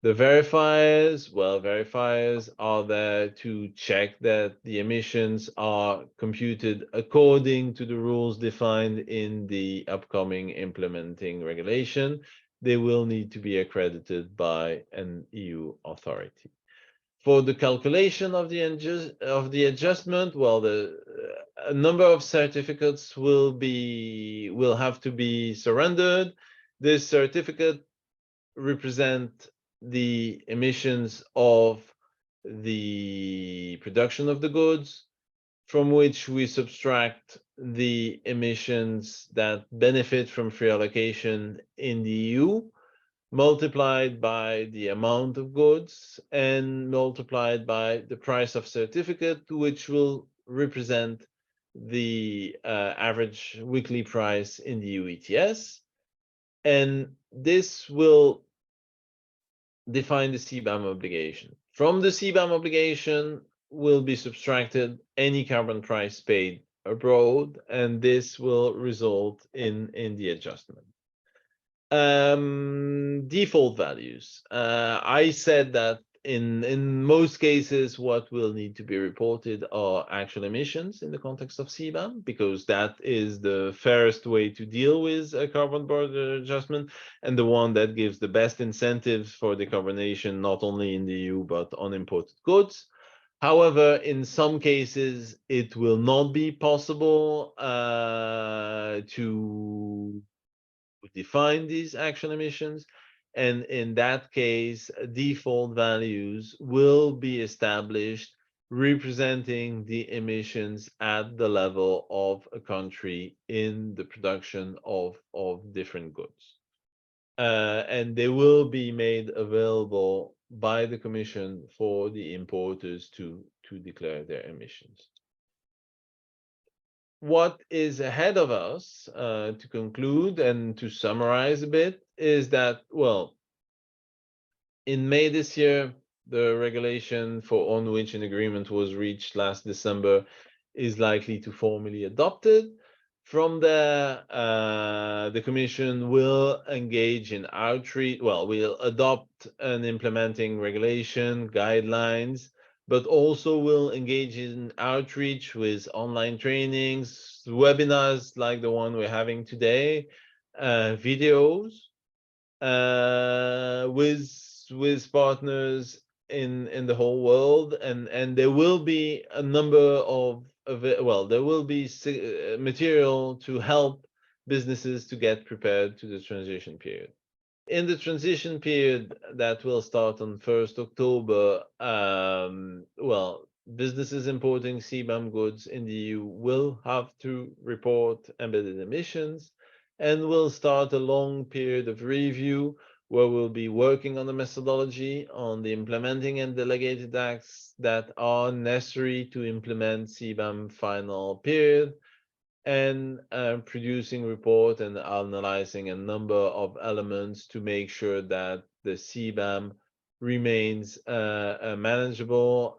The verifiers, well, verifiers are there to check that the emissions are computed according to the rules defined in the upcoming implementing regulation. They will need to be accredited by an EU authority. For the calculation of the adjustment, well, a number of certificates will have to be surrendered. This certificate represent the emissions of the production of the goods, from which we subtract the emissions that benefit from free allocation in the EU, multiplied by the amount of goods and multiplied by the price of certificate, which will represent the average weekly price in the EU ETS. And this will define the CBAM obligation. From the CBAM obligation will be subtracted any carbon price paid abroad, and this will result in the adjustment. Default values. I said that in most cases, what will need to be reported are actual emissions in the context of CBAM, because that is the fairest way to deal with a carbon border adjustment and the one that gives the best incentives for decarbonization, not only in the EU, but on imported goods. However, in some cases, it will not be possible to define these actual emissions. And in that case, default values will be established representing the emissions at the level of a country in the production of different goods. And they will be made available by the Commission for the importers to declare their emissions. What is ahead of us, to conclude and to summarize a bit, is that, well, in May this year, the regulation on which an agreement was reached last December is likely to formally adopted. From there, the Commission will engage in outreach. Well, we'll adopt an implementing regulation, guidelines, but also will engage in outreach with online trainings, webinars like the one we're having today, videos, with partners in the whole world, and there will be a number of well, there will be material to help businesses to get prepared to the transition period. In the transition period that will start on 1st October, well, businesses importing CBAM goods in the EU will have to report embedded emissions, and will start a long period of review where we'll be working on the methodology, on the implementing and delegated acts that are necessary to implement CBAM final period, and producing report and analyzing a number of elements to make sure that the CBAM remains a manageable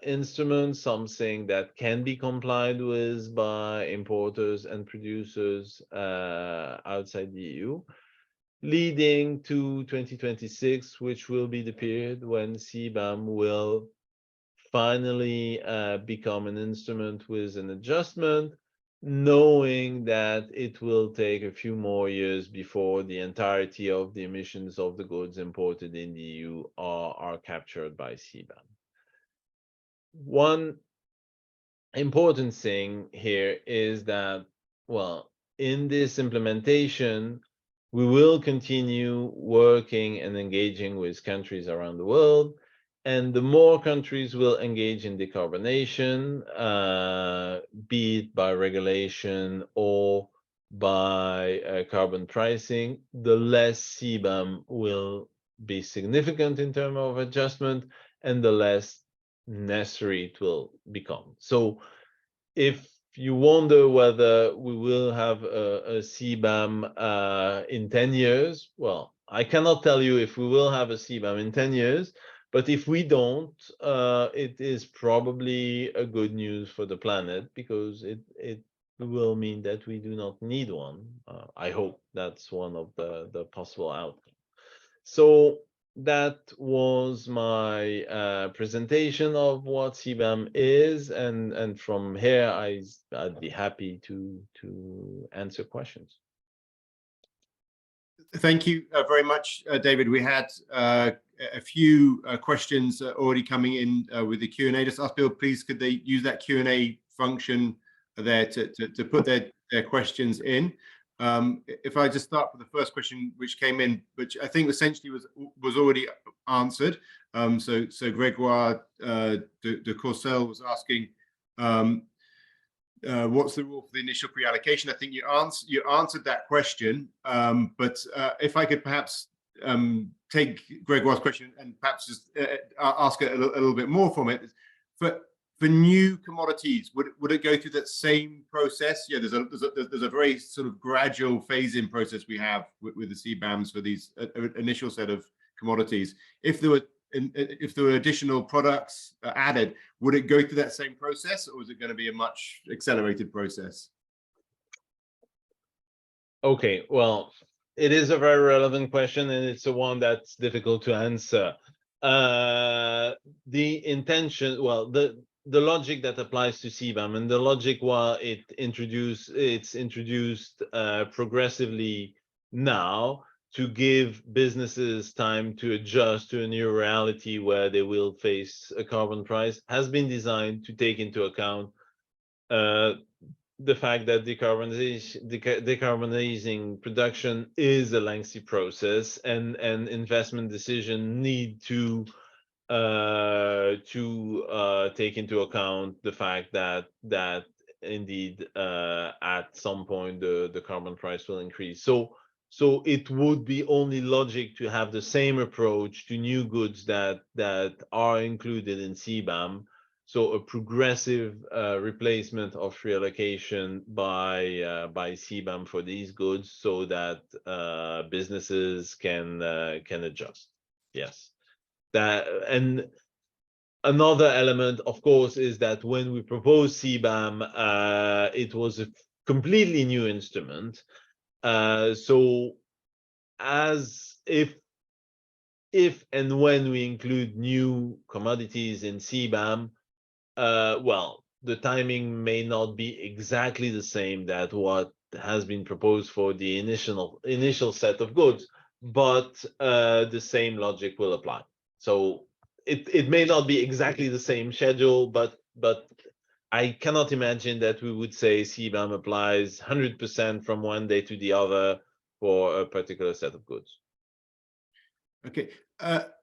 instrument, something that can be complied with by importers and producers outside the EU, leading to 2026, which will be the period when CBAM will finally become an instrument with an adjustment, knowing that it will take a few more years before the entirety of the emissions of the goods imported in the EU are captured by CBAM. One important thing here is that, well, in this implementation, we will continue working and engaging with countries around the world. And the more countries will engage in decarbonization, be it by regulation or by carbon pricing, the less CBAM will be significant in terms of adjustment and the less necessary it will become. So if you wonder whether we will have a CBAM in 10 years, well, I cannot tell you if we will have a CBAM in 10 years, but if we don't, it is probably a good news for the planet, because it will mean that we do not need one. I hope that's one of the possible outcomes. So that was my presentation of what CBAM is, and from here I'd be happy to answer questions. Thank you very much, David. We had a few questions already coming in with the Q&A. Just ask people, please, could they use that Q&A function there to put their questions in. If I just start with the first question which came in, which I think essentially was already answered. So Gregoire de Courcelles was asking, what's the rule for the initial pre-allocation? I think you answered that question, but if I could perhaps take Gregoire's question and perhaps just ask it a little bit more from it. For new commodities, would it go through that same process? Yeah, there's a very sort of gradual phase-in process we have with the CBAMs for these initial set of commodities. If there were additional products added, would it go through that same process, or is it going to be a much accelerated process? Okay, well, it is a very relevant question, and it's a one that's difficult to answer. The intention, well, the logic that applies to CBAM, and the logic while it's introduced progressively now, to give businesses time to adjust to a new reality where they will face a carbon price, has been designed to take into account the fact that decarbonizing production is a lengthy process, and investment decision need to take into account the fact that indeed at some point the carbon price will increase. So it would be only logic to have the same approach to new goods that are included in CBAM. So a progressive replacement of free allocation by CBAM for these goods, so that businesses can adjust. Yes, and another element, of course, is that when we proposed CBAM, it was a completely new instrument. So as if and when we include new commodities in CBAM, well, the timing may not be exactly the same that what has been proposed for the initial set of goods, but the same logic will apply. So it may not be exactly the same schedule, but I cannot imagine that we would say CBAM applies 100% from one day to the other for a particular set of goods. Okay, there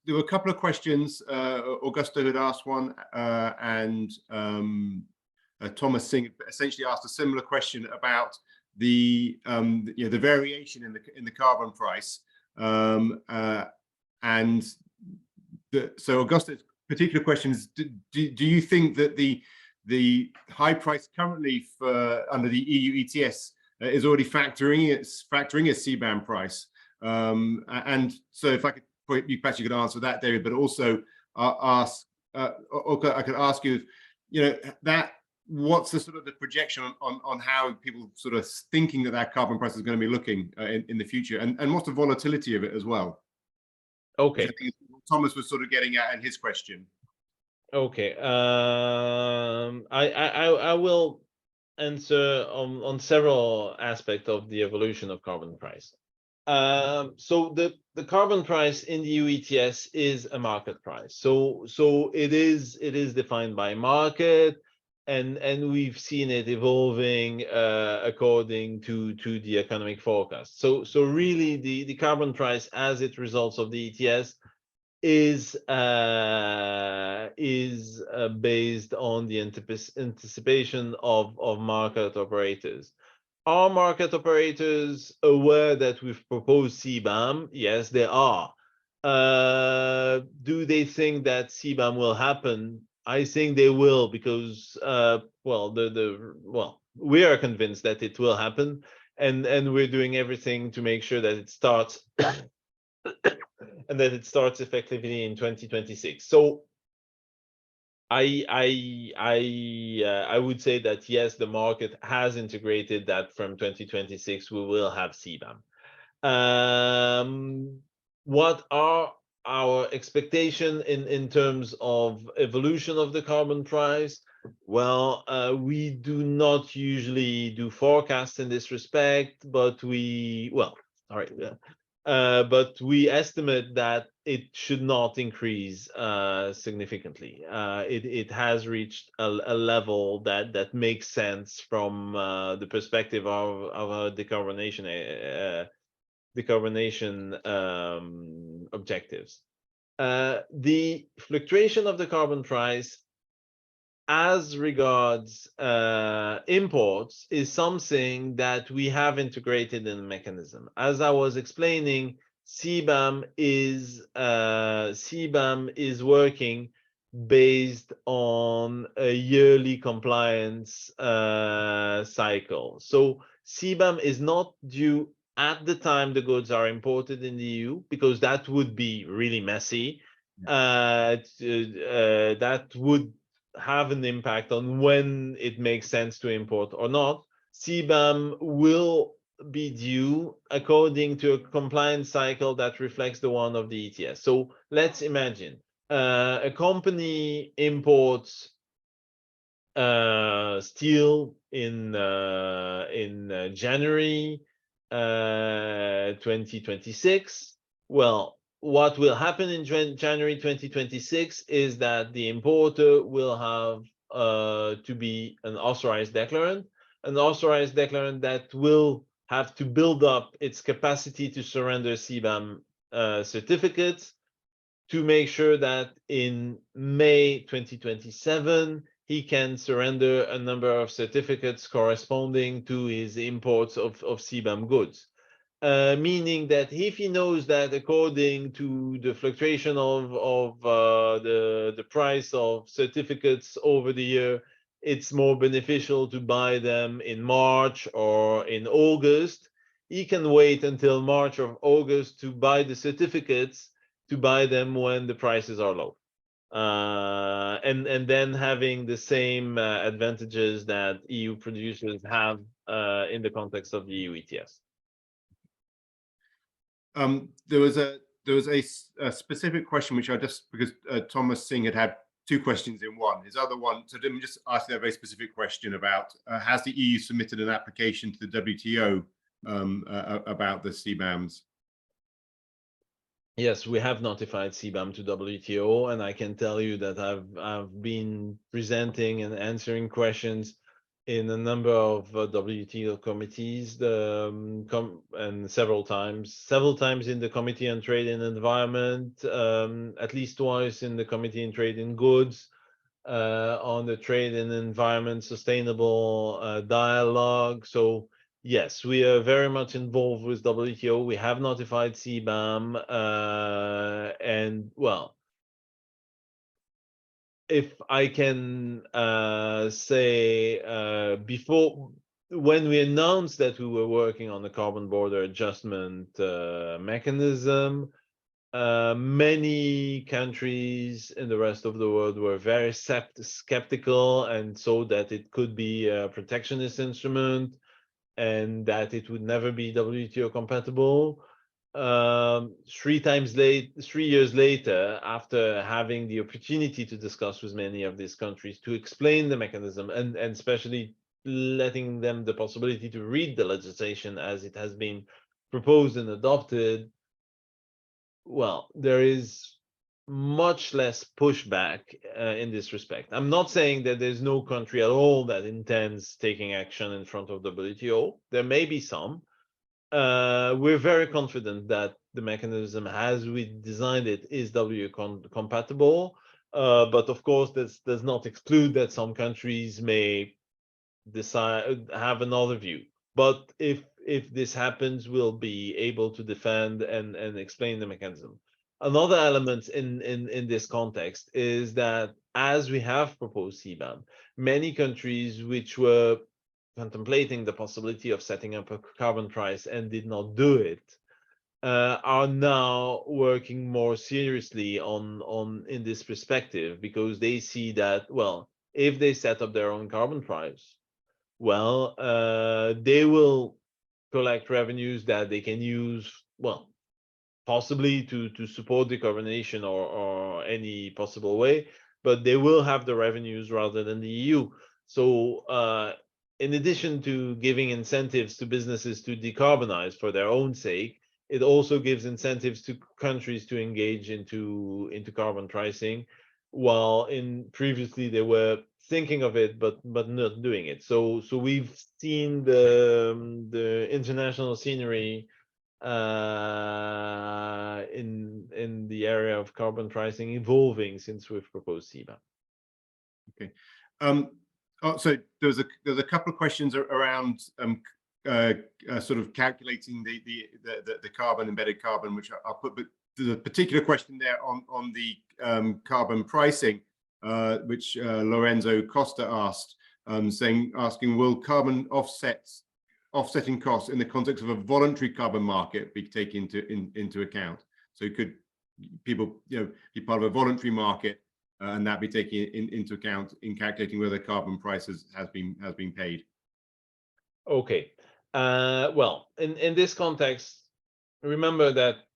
were a couple of questions. Augusto had asked one, and Thomas Singh essentially asked a similar question about the the variation in the carbon price, and so Augusto's particular question is: do you think that the high price currently for under the EU ETS is already factoring a CBAM price? And so if I could, perhaps you could answer that, David, but also ask, or I could ask you, that what's the sort of the projection on how people sort of thinking that carbon price is going to be looking in the future, and what's the volatility of it as well? Okay. I think Thomas was sort of getting at in his question. Okay. I will answer on several aspects of the evolution of carbon price. So the carbon price in the EU ETS is a market price. So it is defined by market, and we've seen it evolving according to the economic forecast. So really the carbon price as it results of the ETS is based on the anticipation of market operators. Are market operators aware that we've proposed CBAM? Yes, they are. Do they think that CBAM will happen? I think they will, because well, we are convinced that it will happen, and we're doing everything to make sure that it starts and that it starts effectively in 2026. So I would say that yes, the market has integrated that from 2026 we will have CBAM. What are our expectation in terms of evolution of the carbon price? Well, we do not usually do forecasts in this respect, but we, well, all right, but we estimate that it should not increase significantly. It has reached a level that makes sense from the perspective of our decarbonation objectives. The fluctuation of the carbon price as regards imports is something that we have integrated in the mechanism. As I was explaining, CBAM is working based on a yearly compliance cycle. So CBAM is not due at the time the goods are imported in the EU, because that would be really messy. That would have an impact on when it makes sense to import or not. CBAM will be due according to a compliance cycle that reflects the one of the ETS. So let's imagine a company imports steel in January 2026. Well, what will happen in January 2026 is that the importer will have to be an authorized declarant that will have to build up its capacity to surrender CBAM certificates to make sure that in May 2027, he can surrender a number of certificates corresponding to his imports of CBAM goods. Meaning that if he knows that according to the fluctuation of the price of certificates over the year, it's more beneficial to buy them in March or in August, he can wait until March or August to buy the certificates, to buy them when the prices are low. And then having the same advantages that EU producers have in the context of the EU ETS. There was a specific question which I just, because Thomas Singh had two questions in one. His other one, so let me just ask a very specific question about has the EU submitted an application to the WTO about the CBAMs? Yes, we have notified CBAM to WTO, and I can tell you that I've been presenting and answering questions in a number of WTO committees, and several times in the Committee on Trade and Environment, at least twice in the Committee on Trade and Goods, on the Trade and Environment Sustainable Dialogue. So yes, we are very much involved with WTO. We have notified CBAM, and well, if I can say, before, when we announced that we were working on the carbon border adjustment mechanism, many countries in the rest of the world were very skeptical, and so that it could be a protectionist instrument and that it would never be WTO compatible. 3 years later, after having the opportunity to discuss with many of these countries to explain the mechanism, and especially letting them the possibility to read the legislation as it has been proposed and adopted, well, there is much less pushback in this respect. I'm not saying that there's no country at all that intends taking action in front of WTO. There may be some. We're very confident that the mechanism as we designed it is WTO compatible. But of course, this does not exclude that some countries may have another view. But if this happens, we'll be able to defend and explain the mechanism. Another element in this context is that as we have proposed CBAM, many countries which were contemplating the possibility of setting up a carbon price and did not do it are now working more seriously on in this perspective, because they see that, well, if they set up their own carbon price, well, they will collect revenues that they can use, well, possibly to support decarbonization or any possible way, but they will have the revenues rather than the EU. So in addition to giving incentives to businesses to decarbonize for their own sake, it also gives incentives to countries to engage into carbon pricing, while in previously they were thinking of it but not doing it. So we've seen the international scenery in the area of carbon pricing evolving since we've proposed CBAM. Okay. So there's a couple of questions around sort of calculating the carbon, embedded carbon, which I'll put. But there's a particular question there on the carbon pricing, which Lorenzo Costa asked, asking, will carbon offsetting costs in the context of a voluntary carbon market be taken into account? So could people, be part of a voluntary market, and that be taken into account in calculating whether carbon prices has been paid? Okay. Well, in this context, remember that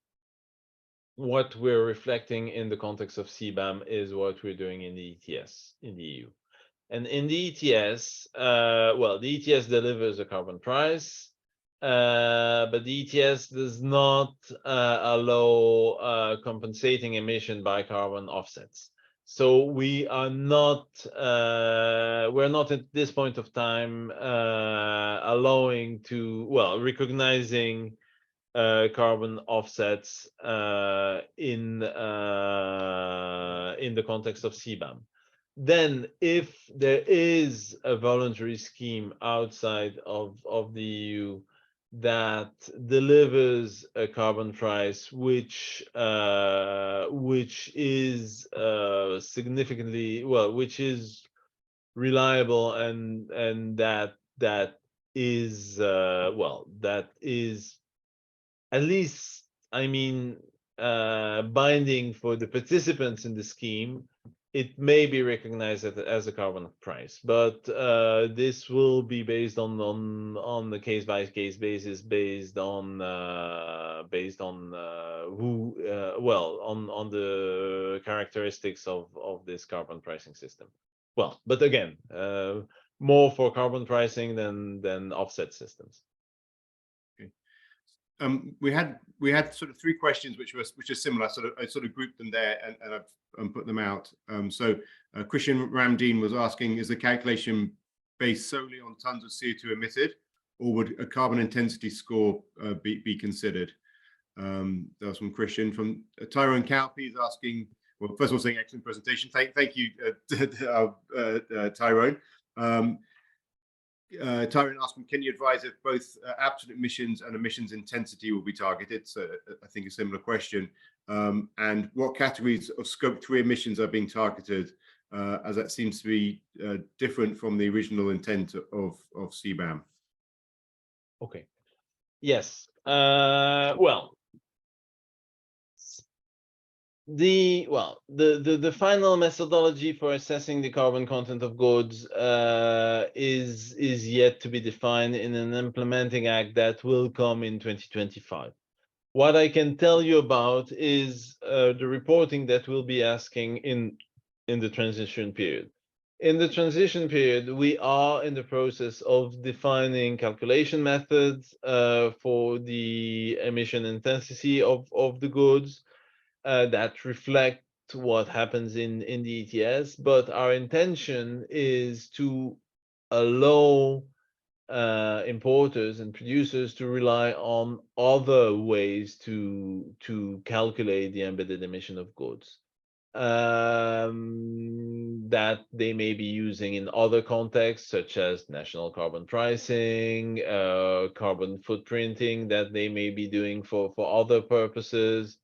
what we're reflecting in the context of CBAM is what we're doing in the ETS in the EU. And in the ETS, well, the ETS delivers a carbon price, but the ETS does not allow compensating emission by carbon offsets. So we are not, we're not at this point of time allowing to, well, recognizing carbon offsets in the context of CBAM. Then, if there is a voluntary scheme outside of the EU that delivers a carbon price which is significantly, well, which is reliable and that is well, that is at least, I mean, binding for the participants in the scheme, it may be recognized as a carbon price, but this will be based on the case-by-case basis, based on who, well, on the characteristics of this carbon pricing system. Well, but again, more for carbon pricing than offset systems. We had sort of three questions which are similar. I sort of grouped them there and I've put them out. So Christian Ramdeen was asking, is the calculation based solely on tons of CO2 emitted, or would a carbon intensity score be considered? That was from Christian. From Tyrone Calpe is asking, well, first of all, saying excellent presentation. Thank you, Tyrone. Tyrone asking, can you advise if both absolute emissions and emissions intensity will be targeted? So I think a similar question. And what categories of scope 3 emissions are being targeted, as that seems to be different from the original intent of CBAM? Okay. Yes. Well, the final methodology for assessing the carbon content of goods is yet to be defined in an implementing act that will come in 2025. What I can tell you about is the reporting that we'll be asking in the transition period. In the transition period, we are in the process of defining calculation methods for the emission intensity of the goods that reflect what happens in the ETS, but our intention is to allow importers and producers to rely on other ways to calculate the embedded emission of goods that they may be using in other contexts, such as national carbon pricing, carbon footprinting that they may be doing for other purposes.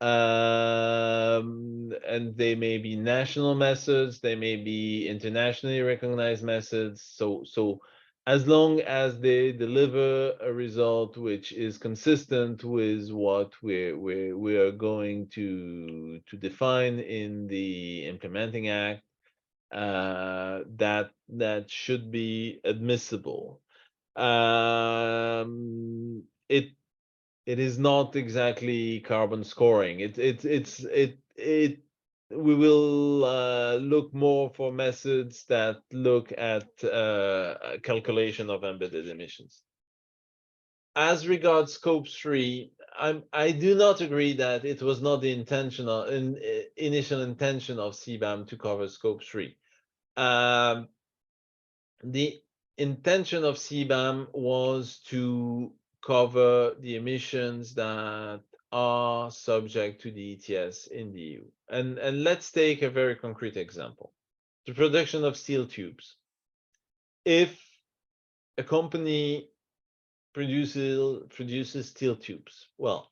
And they may be national methods, they may be internationally recognized methods. So as long as they deliver a result which is consistent with what we are going to define in the implementing act, that should be admissible. It is not exactly carbon scoring. we will look more for methods that look at calculation of embedded emissions. As regards scope 3, I do not agree that it was not the initial intention of CBAM to cover scope 3. The intention of CBAM was to cover the emissions that are subject to the ETS in the EU. And let's take a very concrete example. The production of steel tubes. If a company produces steel tubes, well,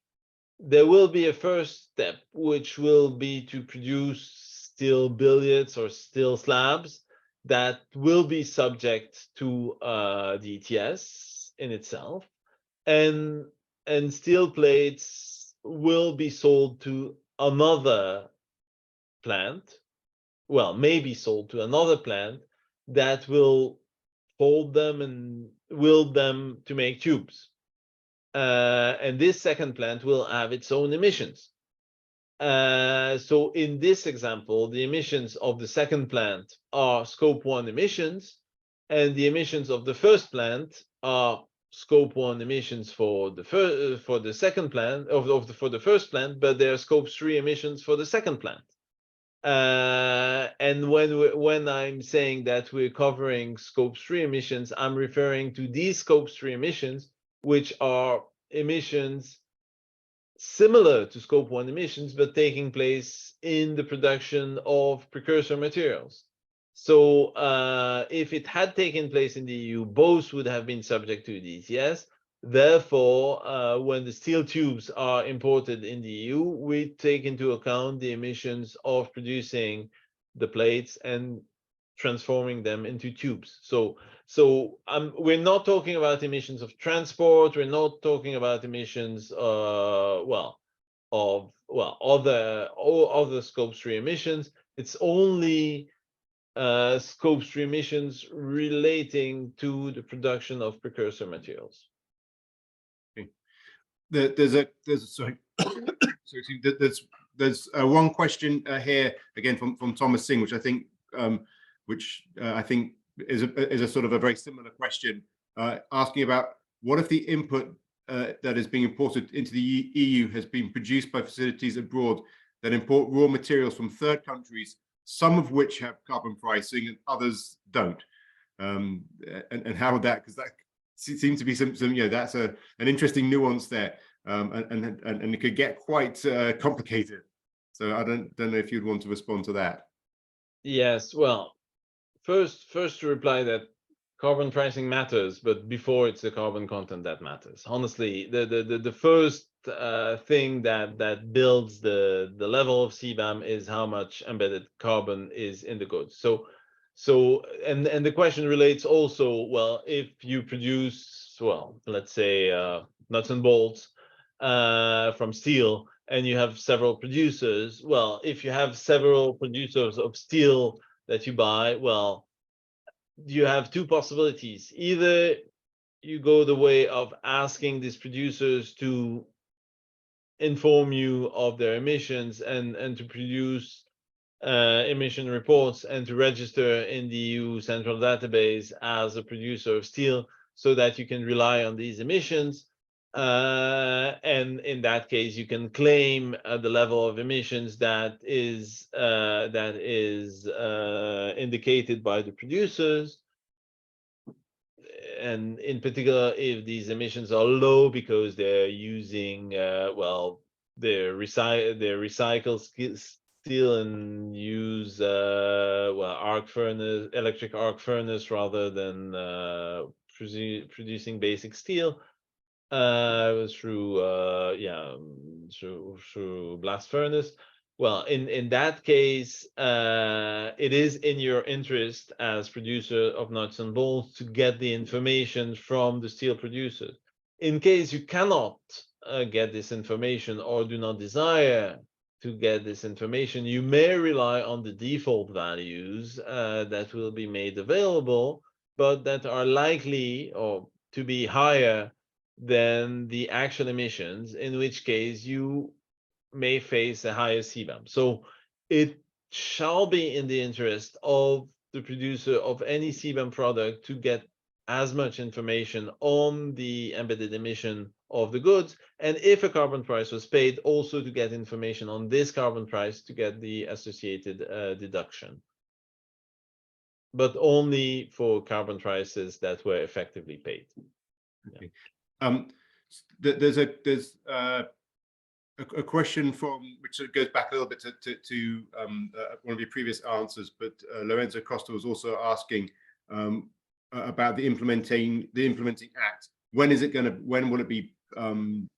there will be a first step, which will be to produce steel billets or steel slabs that will be subject to the ETS in itself, and steel plates will be sold to another plant, well, maybe sold to another plant that will fold them and wield them to make tubes. And this second plant will have its own emissions. So in this example, the emissions of the second plant are scope 1 emissions, and the emissions of the first plant are scope 1 emissions for the second plant for the first plant, but they are scope 3 emissions for the second plant. And when I'm saying that we're covering scope 3 emissions, I'm referring to these scope 3 emissions, which are emissions similar to scope 1 emissions, but taking place in the production of precursor materials. So if it had taken place in the EU, both would have been subject to the ETS. Therefore, when the steel tubes are imported in the EU, we take into account the emissions of producing the plates and transforming them into tubes. So we're not talking about emissions of transport. We're not talking about emissions, other scope 3 emissions. It's only scope 3 emissions relating to the production of precursor materials. Okay. There's one question here again from Thomas Singh, which I think is a sort of a very similar question, asking about what if the input that is being imported into the EU has been produced by facilities abroad that import raw materials from third countries, some of which have carbon pricing and others don't, and how would that, because that seems to be some that's an interesting nuance there, and it could get quite complicated. So I don't know if you'd want to respond to that. Yes, well, first to reply that carbon pricing matters, but before it's the carbon content that matters. Honestly, the first thing that builds the level of CBAM is how much embedded carbon is in the goods. So and the question relates also, well, if you produce, well, let's say nuts and bolts from steel, and you have several producers, well, if you have several producers of steel that you buy, well, you have two possibilities. Either you go the way of asking these producers to inform you of their emissions and to produce emission reports and to register in the EU central database as a producer of steel so that you can rely on these emissions. And in that case, you can claim the level of emissions that is indicated by the producers. And in particular, if these emissions are low because they're using they recycle steel and use electric arc furnace rather than producing basic steel through blast furnace. Well, in that case, it is in your interest as producer of nuts and bolts to get the information from the steel producers. In case you cannot get this information or do not desire to get this information, you may rely on the default values that will be made available, but that are likely or to be higher than the actual emissions, in which case you may face a higher CBAM. So it shall be in the interest of the producer of any CBAM product to get as much information on the embedded emission of the goods, and if a carbon price was paid, also to get information on this carbon price to get the associated deduction, but only for carbon prices that were effectively paid. Okay. There's a question from which sort of goes back a little bit to one of your previous answers, but Lorenzo Costa was also asking about the implementing act. When is it going to? When will it be? When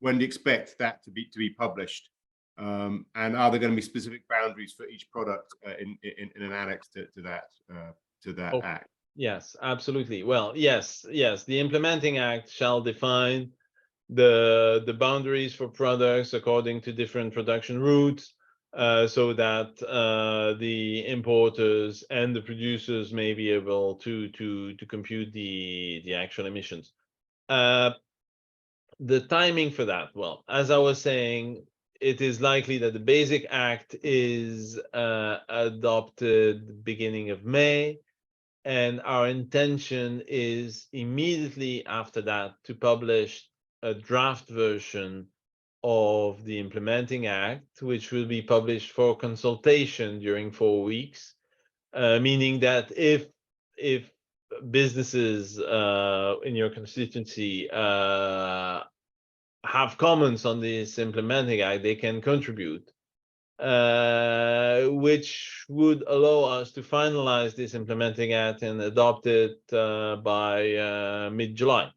do you expect that to be published? And are there going to be specific boundaries for each product in an annex to that act? Yes, absolutely. Well, yes. The implementing act shall define the boundaries for products according to different production routes, so that the importers and the producers may be able to compute the actual emissions. The timing for that, well, as I was saying, it is likely that the Basic Act is adopted beginning of May, and our intention is immediately after that to publish a draft version of the implementing act, which will be published for consultation during 4 weeks, meaning that if businesses in your constituency have comments on this implementing act, they can contribute, which would allow us to finalize this implementing act and adopt it by mid-July.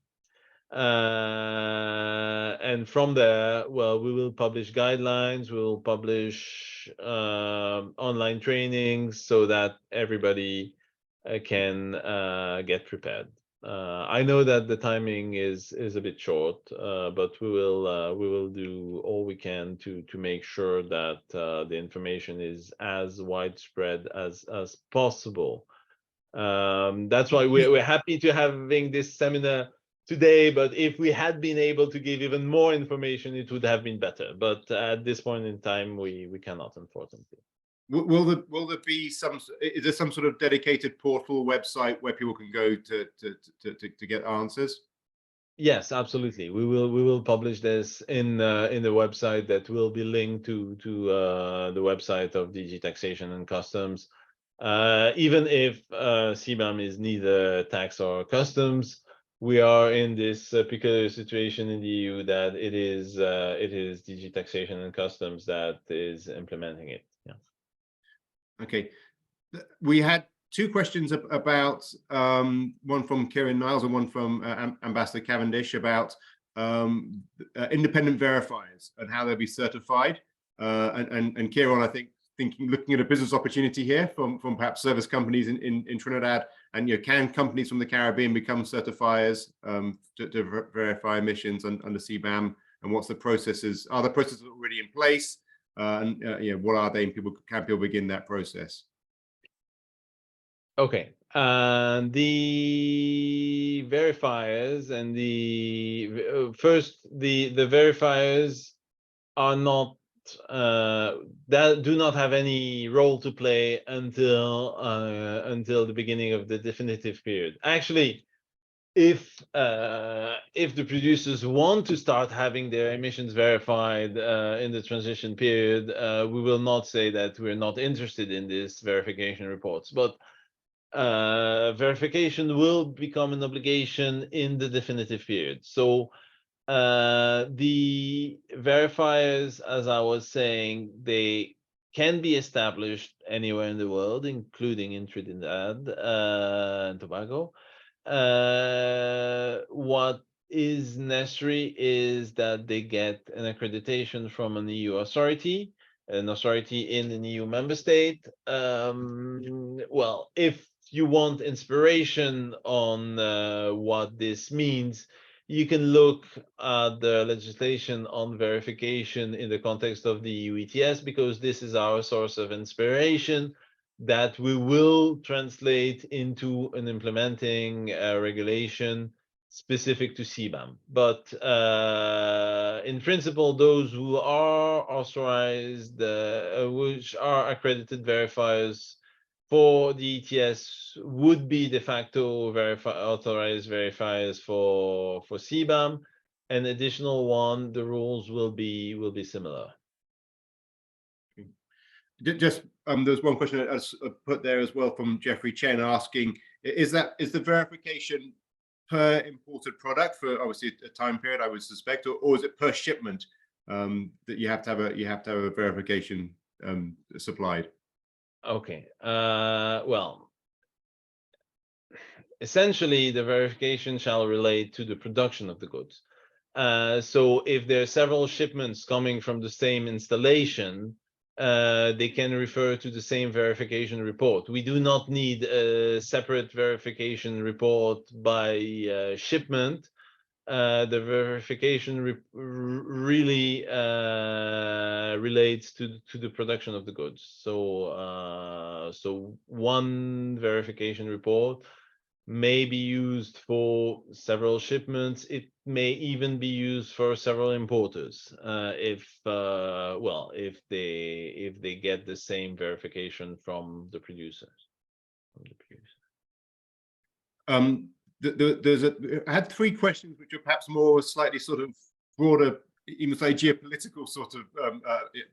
And from there, well, we will publish guidelines, we will publish online trainings so that everybody can get prepared. I know that the timing is a bit short, but we will do all we can to make sure that the information is as widespread as possible. That's why we're happy to having this seminar today, but if we had been able to give even more information, it would have been better. But at this point in time, we cannot, unfortunately. Will there be some? Is there some sort of dedicated portal website where people can go to get answers? Yes, absolutely. We will publish this in the website that will be linked to the website of DG Taxation and Customs. Even if CBAM is neither tax or customs, we are in this peculiar situation in the EU that it is DG Taxation and Customs that is implementing it. Yeah. Okay, we had two questions about one from Kieran Niles and one from Ambassador Cavendish about independent verifiers and how they'll be certified. And Kieran, I think, looking at a business opportunity here from perhaps service companies in Trinidad, and can companies from the Caribbean become certifiers to verify emissions under CBAM, and what's the processes? Are the processes already in place? And what are they? And can people begin that process? Okay, the verifiers and the verifiers are not that do not have any role to play until the beginning of the definitive period. Actually, if the producers want to start having their emissions verified in the transition period, we will not say that we're not interested in this verification reports, but verification will become an obligation in the definitive period. So the verifiers, as I was saying, they can be established anywhere in the world, including in Trinidad and Tobago. What is necessary is that they get an accreditation from an EU authority, an authority in an EU member state. Well, if you want inspiration on what this means, you can look at the legislation on verification in the context of the EU ETS, because this is our source of inspiration that we will translate into an implementing regulation specific to CBAM. But in principle, those who are authorized, which are accredited verifiers for the ETS, would be de facto authorized verifiers for CBAM. An additional one, the rules will be similar. Just there's one question that's put there as well from Jeffrey Chen asking, is the verification per imported product for obviously a time period, I would suspect, or is it per shipment that you have to have a verification supplied? Okay. Well, essentially, the verification shall relate to the production of the goods. So if there are several shipments coming from the same installation, they can refer to the same verification report. We do not need a separate verification report by shipment. The verification really relates to the production of the goods. So so one verification report may be used for several shipments. It may even be used for several importers if they get the same verification from the producers. I had three questions which are perhaps more slightly sort of broader, even say geopolitical sort of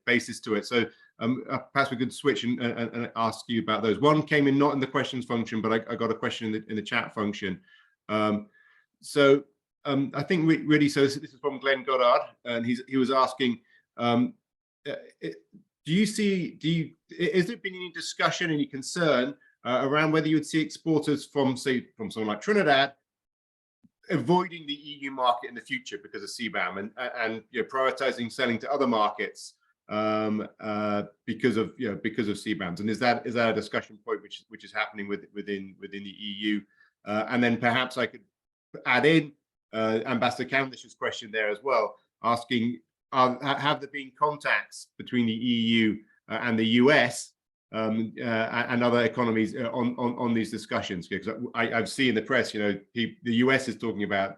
basis to it. So perhaps we could switch and ask you about those. One came in not in the questions function, but I got a question in the chat function. So I think really, so this is from Glenn Goddard, and he was asking, is there been any discussion, any concern around whether you would see exporters from somewhere like Trinidad avoiding the EU market in the future because of CBAM and prioritizing selling to other markets because of CBAMs? And is that a discussion point which is happening within the EU? And then perhaps I could add in Ambassador Cavendish's question there as well, asking, have there been contacts between the EU and the US and other economies on these discussions? Because I've seen in the press, the US is talking about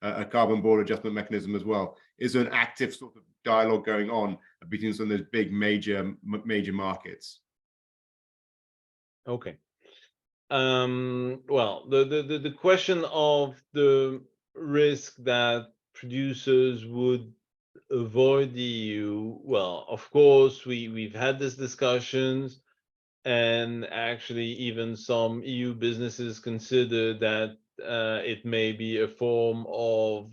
a carbon border adjustment mechanism as well. Is there an active sort of dialogue going on between some of those big major markets? Okay. Well, the question of the risk that producers would avoid the EU, well, of course, we've had these discussions, and actually even some EU businesses consider that it may be a form of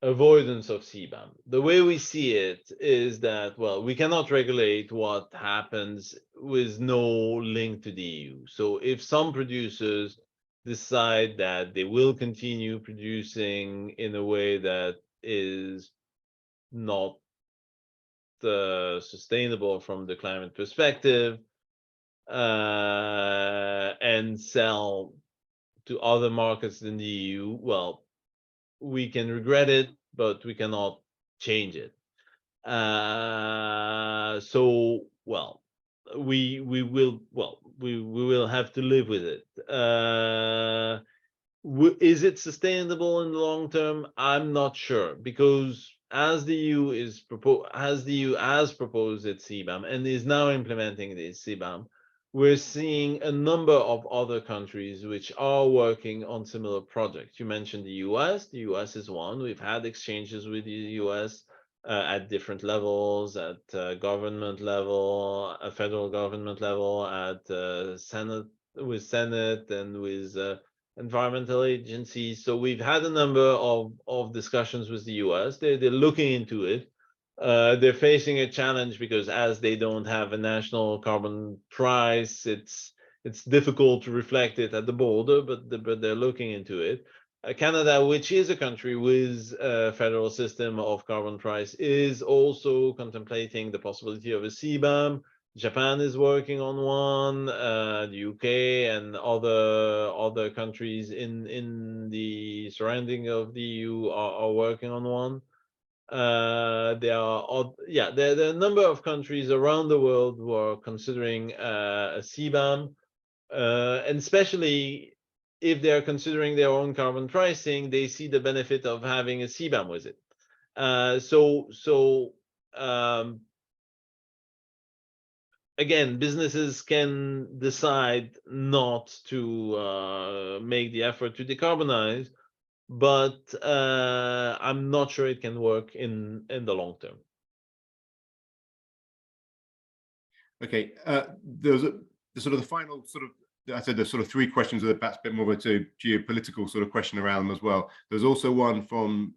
avoidance of CBAM. The way we see it is that, well, we cannot regulate what happens with no link to the EU. So if some producers decide that they will continue producing in a way that is not sustainable from the climate perspective and sell to other markets than the EU, well, we can regret it, but we cannot change it. So, well, we will have to live with it. Is it sustainable in the long term? I'm not sure, because as the EU has proposed its CBAM and is now implementing this CBAM, we're seeing a number of other countries which are working on similar projects. You mentioned the US. The US is one. We've had exchanges with the US at different levels, at government level, a federal government level, at Senate and with environmental agencies. So we've had a number of discussions with the US. They're looking into it. They're facing a challenge because as they don't have a national carbon price, it's difficult to reflect it at the border, but they're looking into it. Canada, which is a country with a federal system of carbon price, is also contemplating the possibility of a CBAM. Japan is working on one. The UK and other countries in the surrounding of the EU are working on one. There are a number of countries around the world who are considering a CBAM, and especially if they are considering their own carbon pricing, they see the benefit of having a CBAM with it. Again, businesses can decide not to make the effort to decarbonize, but I'm not sure it can work in the long term. Okay, there's the sort of the final sort of, I said there's sort of three questions with perhaps a bit more of a geopolitical sort of question around them as well. There's also one from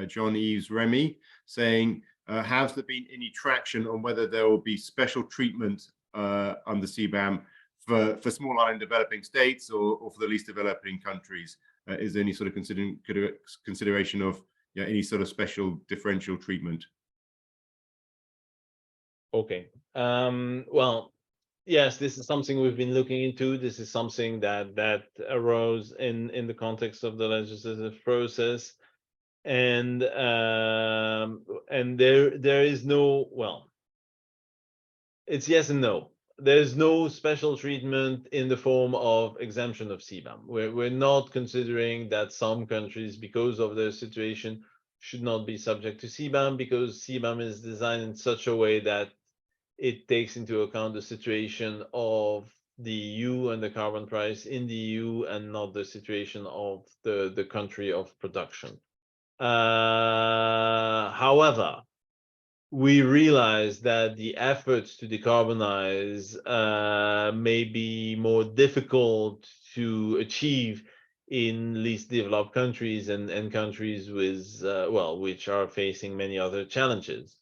John Eves Remy saying, has there been any traction on whether there will be special treatment under CBAM for small island developing states or for the least developing countries? Is there any sort of consideration of any sort of special differential treatment? Okay. Well, yes, this is something we've been looking into. This is something that arose in the context of the legislative process, and there is no, well, it's yes and no. There's no special treatment in the form of exemption of CBAM. We're not considering that some countries, because of their situation, should not be subject to CBAM, because CBAM is designed in such a way that it takes into account the situation of the EU and the carbon price in the EU, and not the situation of the country of production. However, we realize that the efforts to decarbonize may be more difficult to achieve in least developed countries and countries with, well, which are facing many other challenges.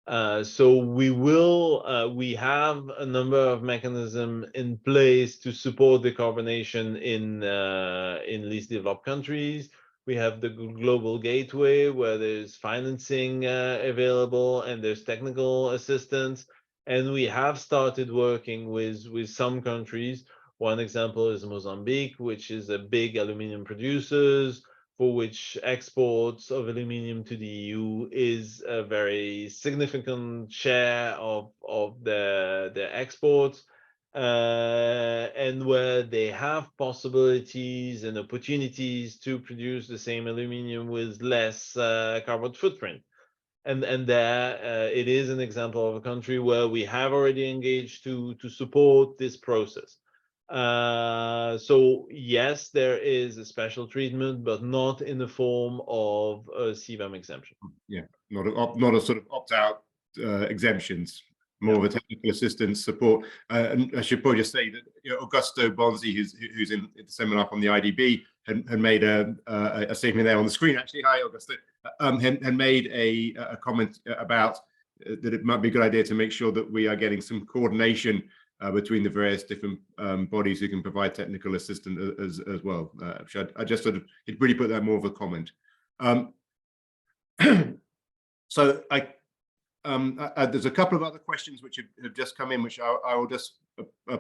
So we have a number of mechanisms in place to support decarbonization in least developed countries. We have the global gateway, where there's financing available and there's technical assistance. And we have started working with some countries. One example is Mozambique, which is a big aluminum producers, for which exports of aluminum to the EU is a very significant share of the exports. And where they have possibilities and opportunities to produce the same aluminum with less carbon footprint. And there it is an example of a country where we have already engaged to support this process. So yes, there is a special treatment, but not in the form of a CBAM exemption. Yeah, not a sort of opt-out exemptions. More of a technical assistance support. And I should probably just say that Augusto Bonzi, who's in the seminar from the IDB, had made a statement there on the screen. Actually, hi Augusto, had made a comment about that it might be a good idea to make sure that we are getting some coordination between the various different bodies who can provide technical assistance as well. I just sort of, it really put that more of a comment. So there's a couple of other questions which have just come in, which I will just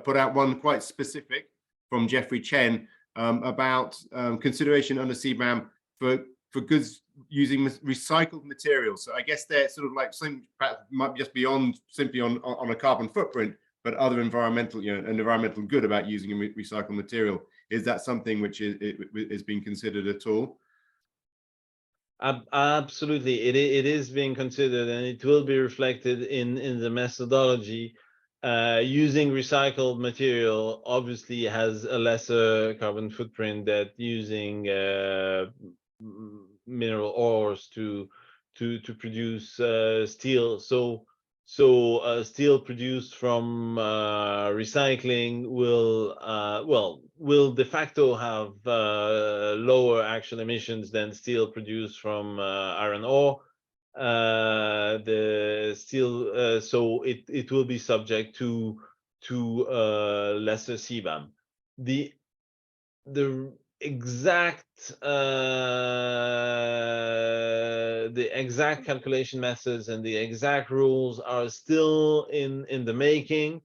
put out. One quite specific from Jeffrey Chen about consideration under CBAM for goods using recycled materials. So I guess they're sort of like something perhaps might just beyond simply on a carbon footprint, but other environmental, an environmental good about using a recycled material. Is that something which is being considered at all? Absolutely, it is being considered, and it will be reflected in the methodology. Using recycled material obviously has a lesser carbon footprint than using mineral ores to produce steel. So steel produced from recycling will de facto have lower actual emissions than steel produced from iron ore. The steel, so it will be subject to lesser CBAM. The exact calculation methods and the exact rules are still in the making,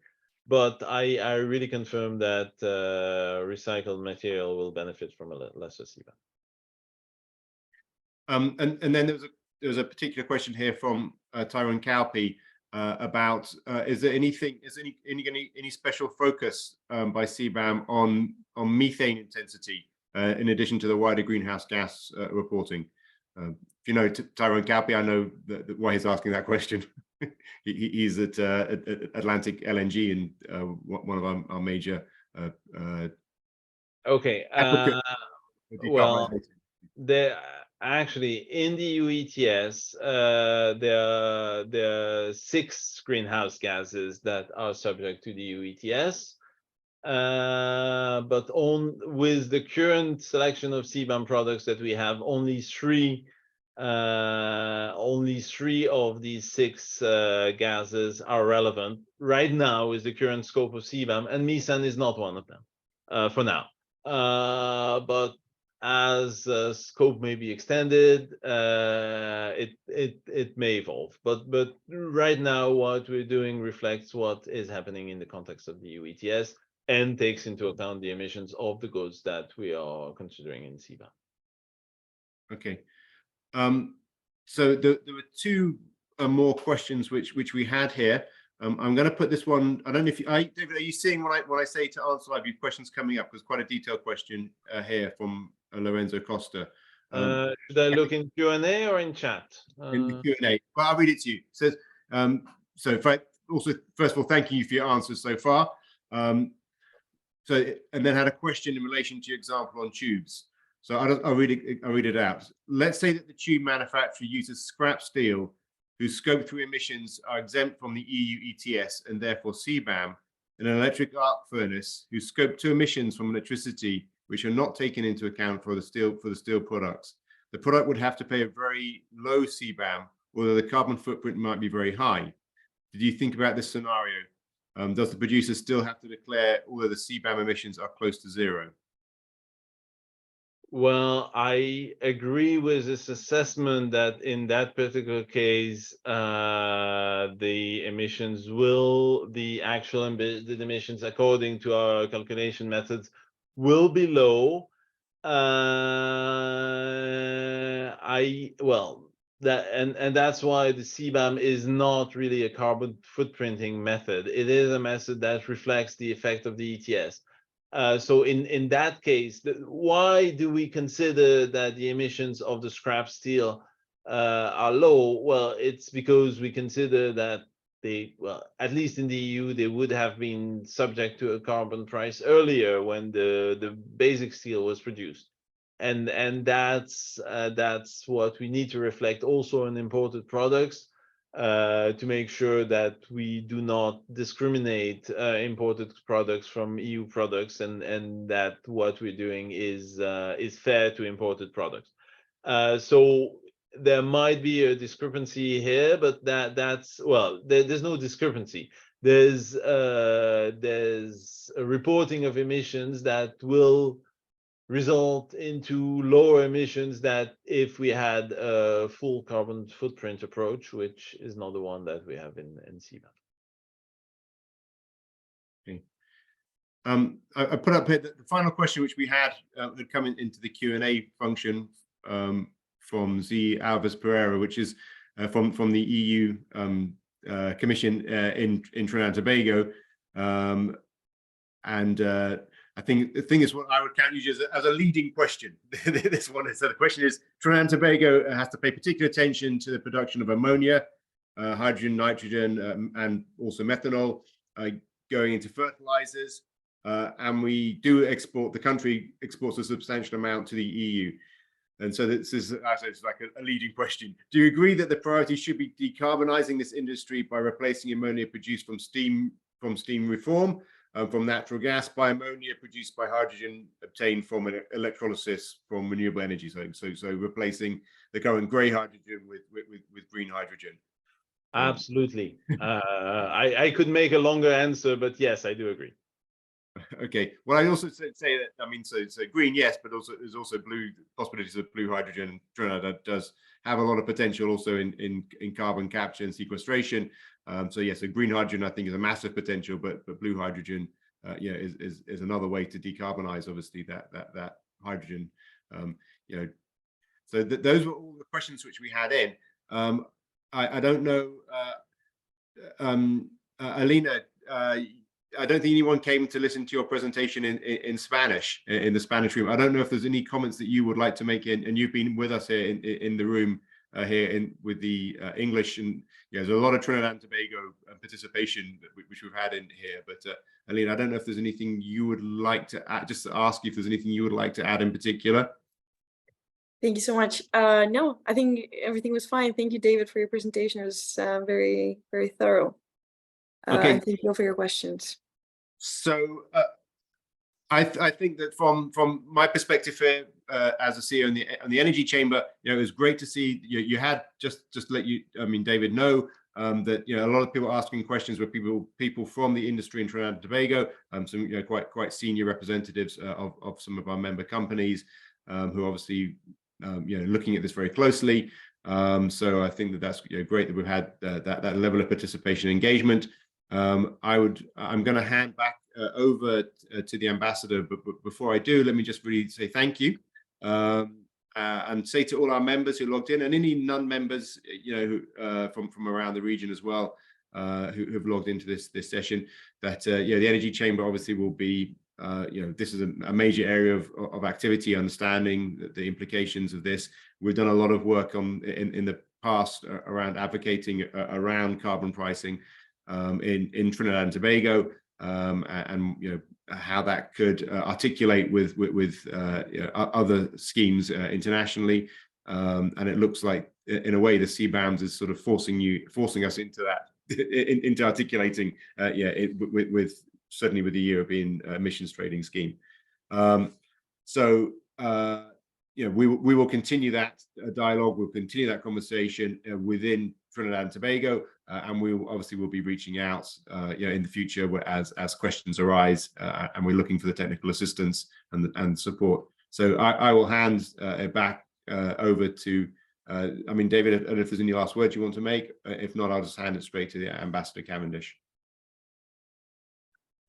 but I really confirm that recycled material will benefit from a lesser CBAM. And then there's a particular question here from Tyrone Cowpey about is there any special focus by CBAM on methane intensity in addition to the wider greenhouse gas reporting? If you know Tyrone Calpe, I know why he's asking that question. He's at Atlantic LNG and one of our major Okay. advocates for Well, decarbonization. there actually in the EU ETS, there are 6 greenhouse gases that are subject to the EU ETS. But with the current selection of CBAM products that we have, only three of these 6 gases are relevant right now with the current scope of CBAM, and methane is not one of them for now. But as scope may be extended, it may evolve. But right now, what we're doing reflects what is happening in the context of the EU ETS and takes into account the emissions of the goods that we are considering in CBAM. Okay. So there were 2 more questions which we had here. I'm going to put this one. I don't know if David, are you seeing when I say to answer live? Your questions coming up. There's quite a detailed question here from Lorenzo Costa. Should I look in Q&A or in chat? In the Q&A, but I'll read it to you. It says, so if I also, first of all, thank you for your answers so far. And then had a question in relation to your example on tubes. So I'll read it out. Let's say that the tube manufacturer uses scrap steel whose scope 3 emissions are exempt from the EU ETS and therefore CBAM, and an electric arc furnace whose scope 2 emissions from electricity which are not taken into account for the steel products. The product would have to pay a very low CBAM, although the carbon footprint might be very high. Did you think about this scenario? Does the producer still have to declare although the CBAM emissions are close to 0? Well, I agree with this assessment that in that particular case, the actual embedded emissions according to our calculation methods will be low. That's why the CBAM is not really a carbon footprinting method. It is a method that reflects the effect of the ETS. So in that case, why do we consider that the emissions of the scrap steel are low? Well, it's because we consider that at least in the EU, they would have been subject to a carbon price earlier when the basic steel was produced. And that's what we need to reflect also in imported products, to make sure that we do not discriminate imported products from EU products, and that what we're doing is fair to imported products. So there might be a discrepancy here, but there's no discrepancy. There's a reporting of emissions that will result into lower emissions that if we had a full carbon footprint approach, which is not the one that we have in CBAM. Okay. I put up here the final question which we had that come into the Q&A function from Z Alves Pereira, which is from the EU Commission in Trinidad and Tobago, I think the thing is what I would count you as a leading question. This one is, so the question is, Trinidad and Tobago has to pay particular attention to the production of ammonia, hydrogen, nitrogen, and also methanol going into fertilizers. And we do export, the country exports a substantial amount to the EU. And so this is, as I said, it's like a leading question. Do you agree that the priority should be decarbonizing this industry by replacing ammonia produced from steam reform, from natural gas, by ammonia produced by hydrogen obtained from an electrolysis from renewable energy? So replacing the current grey hydrogen with green hydrogen. Absolutely. I could make a longer answer, but yes, I do agree. Okay. Well, I also say that, I mean, so green, yes, but also there's also blue possibilities of blue hydrogen. Trinidad does have a lot of potential also in carbon capture and sequestration. So yes, so green hydrogen I think is a massive potential, but blue hydrogen, yeah, is another way to decarbonize obviously that hydrogen. You know, so those were all the questions which we had in. I don't know. Alina, I don't think anyone came to listen to your presentation in Spanish, in the Spanish room. I don't know if there's any comments that you would like to make, and you've been with us here in the room here with the English, and there's a lot of Trinidad and Tobago participation which we've had in here. But Alina, I don't know if there's anything you would like to add, just to ask you if there's anything you would like to add in particular. Thank you so much. No, I think everything was fine. Thank you, David, for your presentation. It was very, very thorough. Okay. And thank you all for your questions. So I think that from my perspective here as a CEO in the Energy Chamber, it was great to see you had just let you, David, know that a lot of people asking questions were people from the industry in Trinidad and Tobago, some quite senior representatives of some of our member companies who are obviously looking at this very closely. So I think that's great that we've had that level of participation and engagement. I'm going to hand back over to the ambassador, but before I do, let me just really say thank you and say to all our members who logged in, and any non-members, who, from around the region as well, who have logged into this session, that the Energy Chamber obviously will be, this is a major area of activity, understanding the implications of this. We've done a lot of work in the past around advocating around carbon pricing in Trinidad and Tobago, and how that could articulate with other schemes internationally, and it looks like in a way the CBAMs is sort of forcing us into that, into articulating with certainly with the European emissions trading scheme. So we will continue that dialogue, we'll continue that conversation within Trinidad and Tobago, and we obviously will be reaching out in the future as questions arise, and we're looking for the technical assistance and support. So I will hand it back over to David, I don't know if there's any last words you want to make. If not, I'll just hand it straight to the Ambassador Cavendish.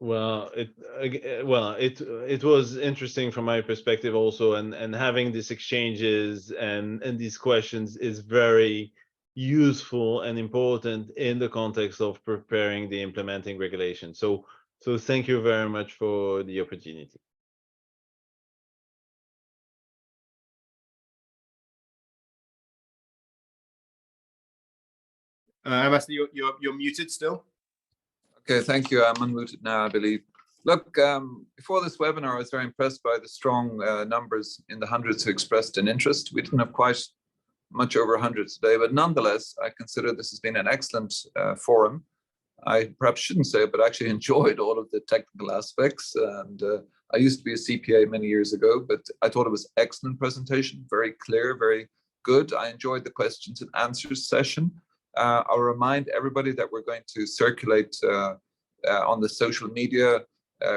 Well, it was interesting from my perspective also, and having these exchanges and these questions is very useful and important in the context of preparing the implementing regulation. So thank you very much for the opportunity. Ambassador, you're muted still. Okay, thank you. I'm unmuted now, I believe. Look, before this webinar, I was very impressed by the strong numbers in the hundreds who expressed an interest. We didn't have quite much over 100 today, but nonetheless, I consider this has been an excellent forum. I perhaps shouldn't say it, but actually enjoyed all of the technical aspects. And I used to be a CPA many years ago, but I thought it was excellent presentation, very clear, very good. I enjoyed the questions and answers session. I'll remind everybody that we're going to circulate on the social media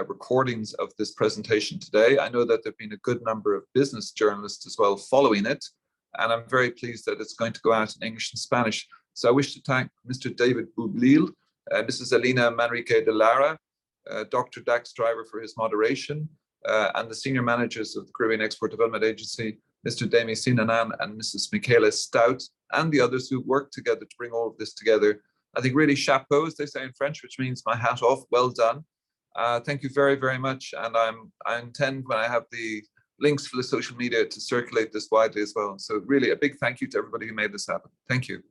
recordings of this presentation today. I know that there have been a good number of business journalists as well following it, and I'm very pleased that it's going to go out in English and Spanish. So I wish to thank Mr. David Boublil, Mrs. Alina Manrique de Lara, Dr. Dax Driver for his moderation, and the senior managers of the Caribbean Export Development Agency, Mr. Demi Sinanan and Mrs. Michaela Stout, and the others who worked together to bring all of this together. I think really chapeau, as they say in French, which means my hat off, well done. Thank you very, very much. And I intend, when I have the links for the social media, to circulate this widely as well. So really a big thank you to everybody who made this happen. Thank you.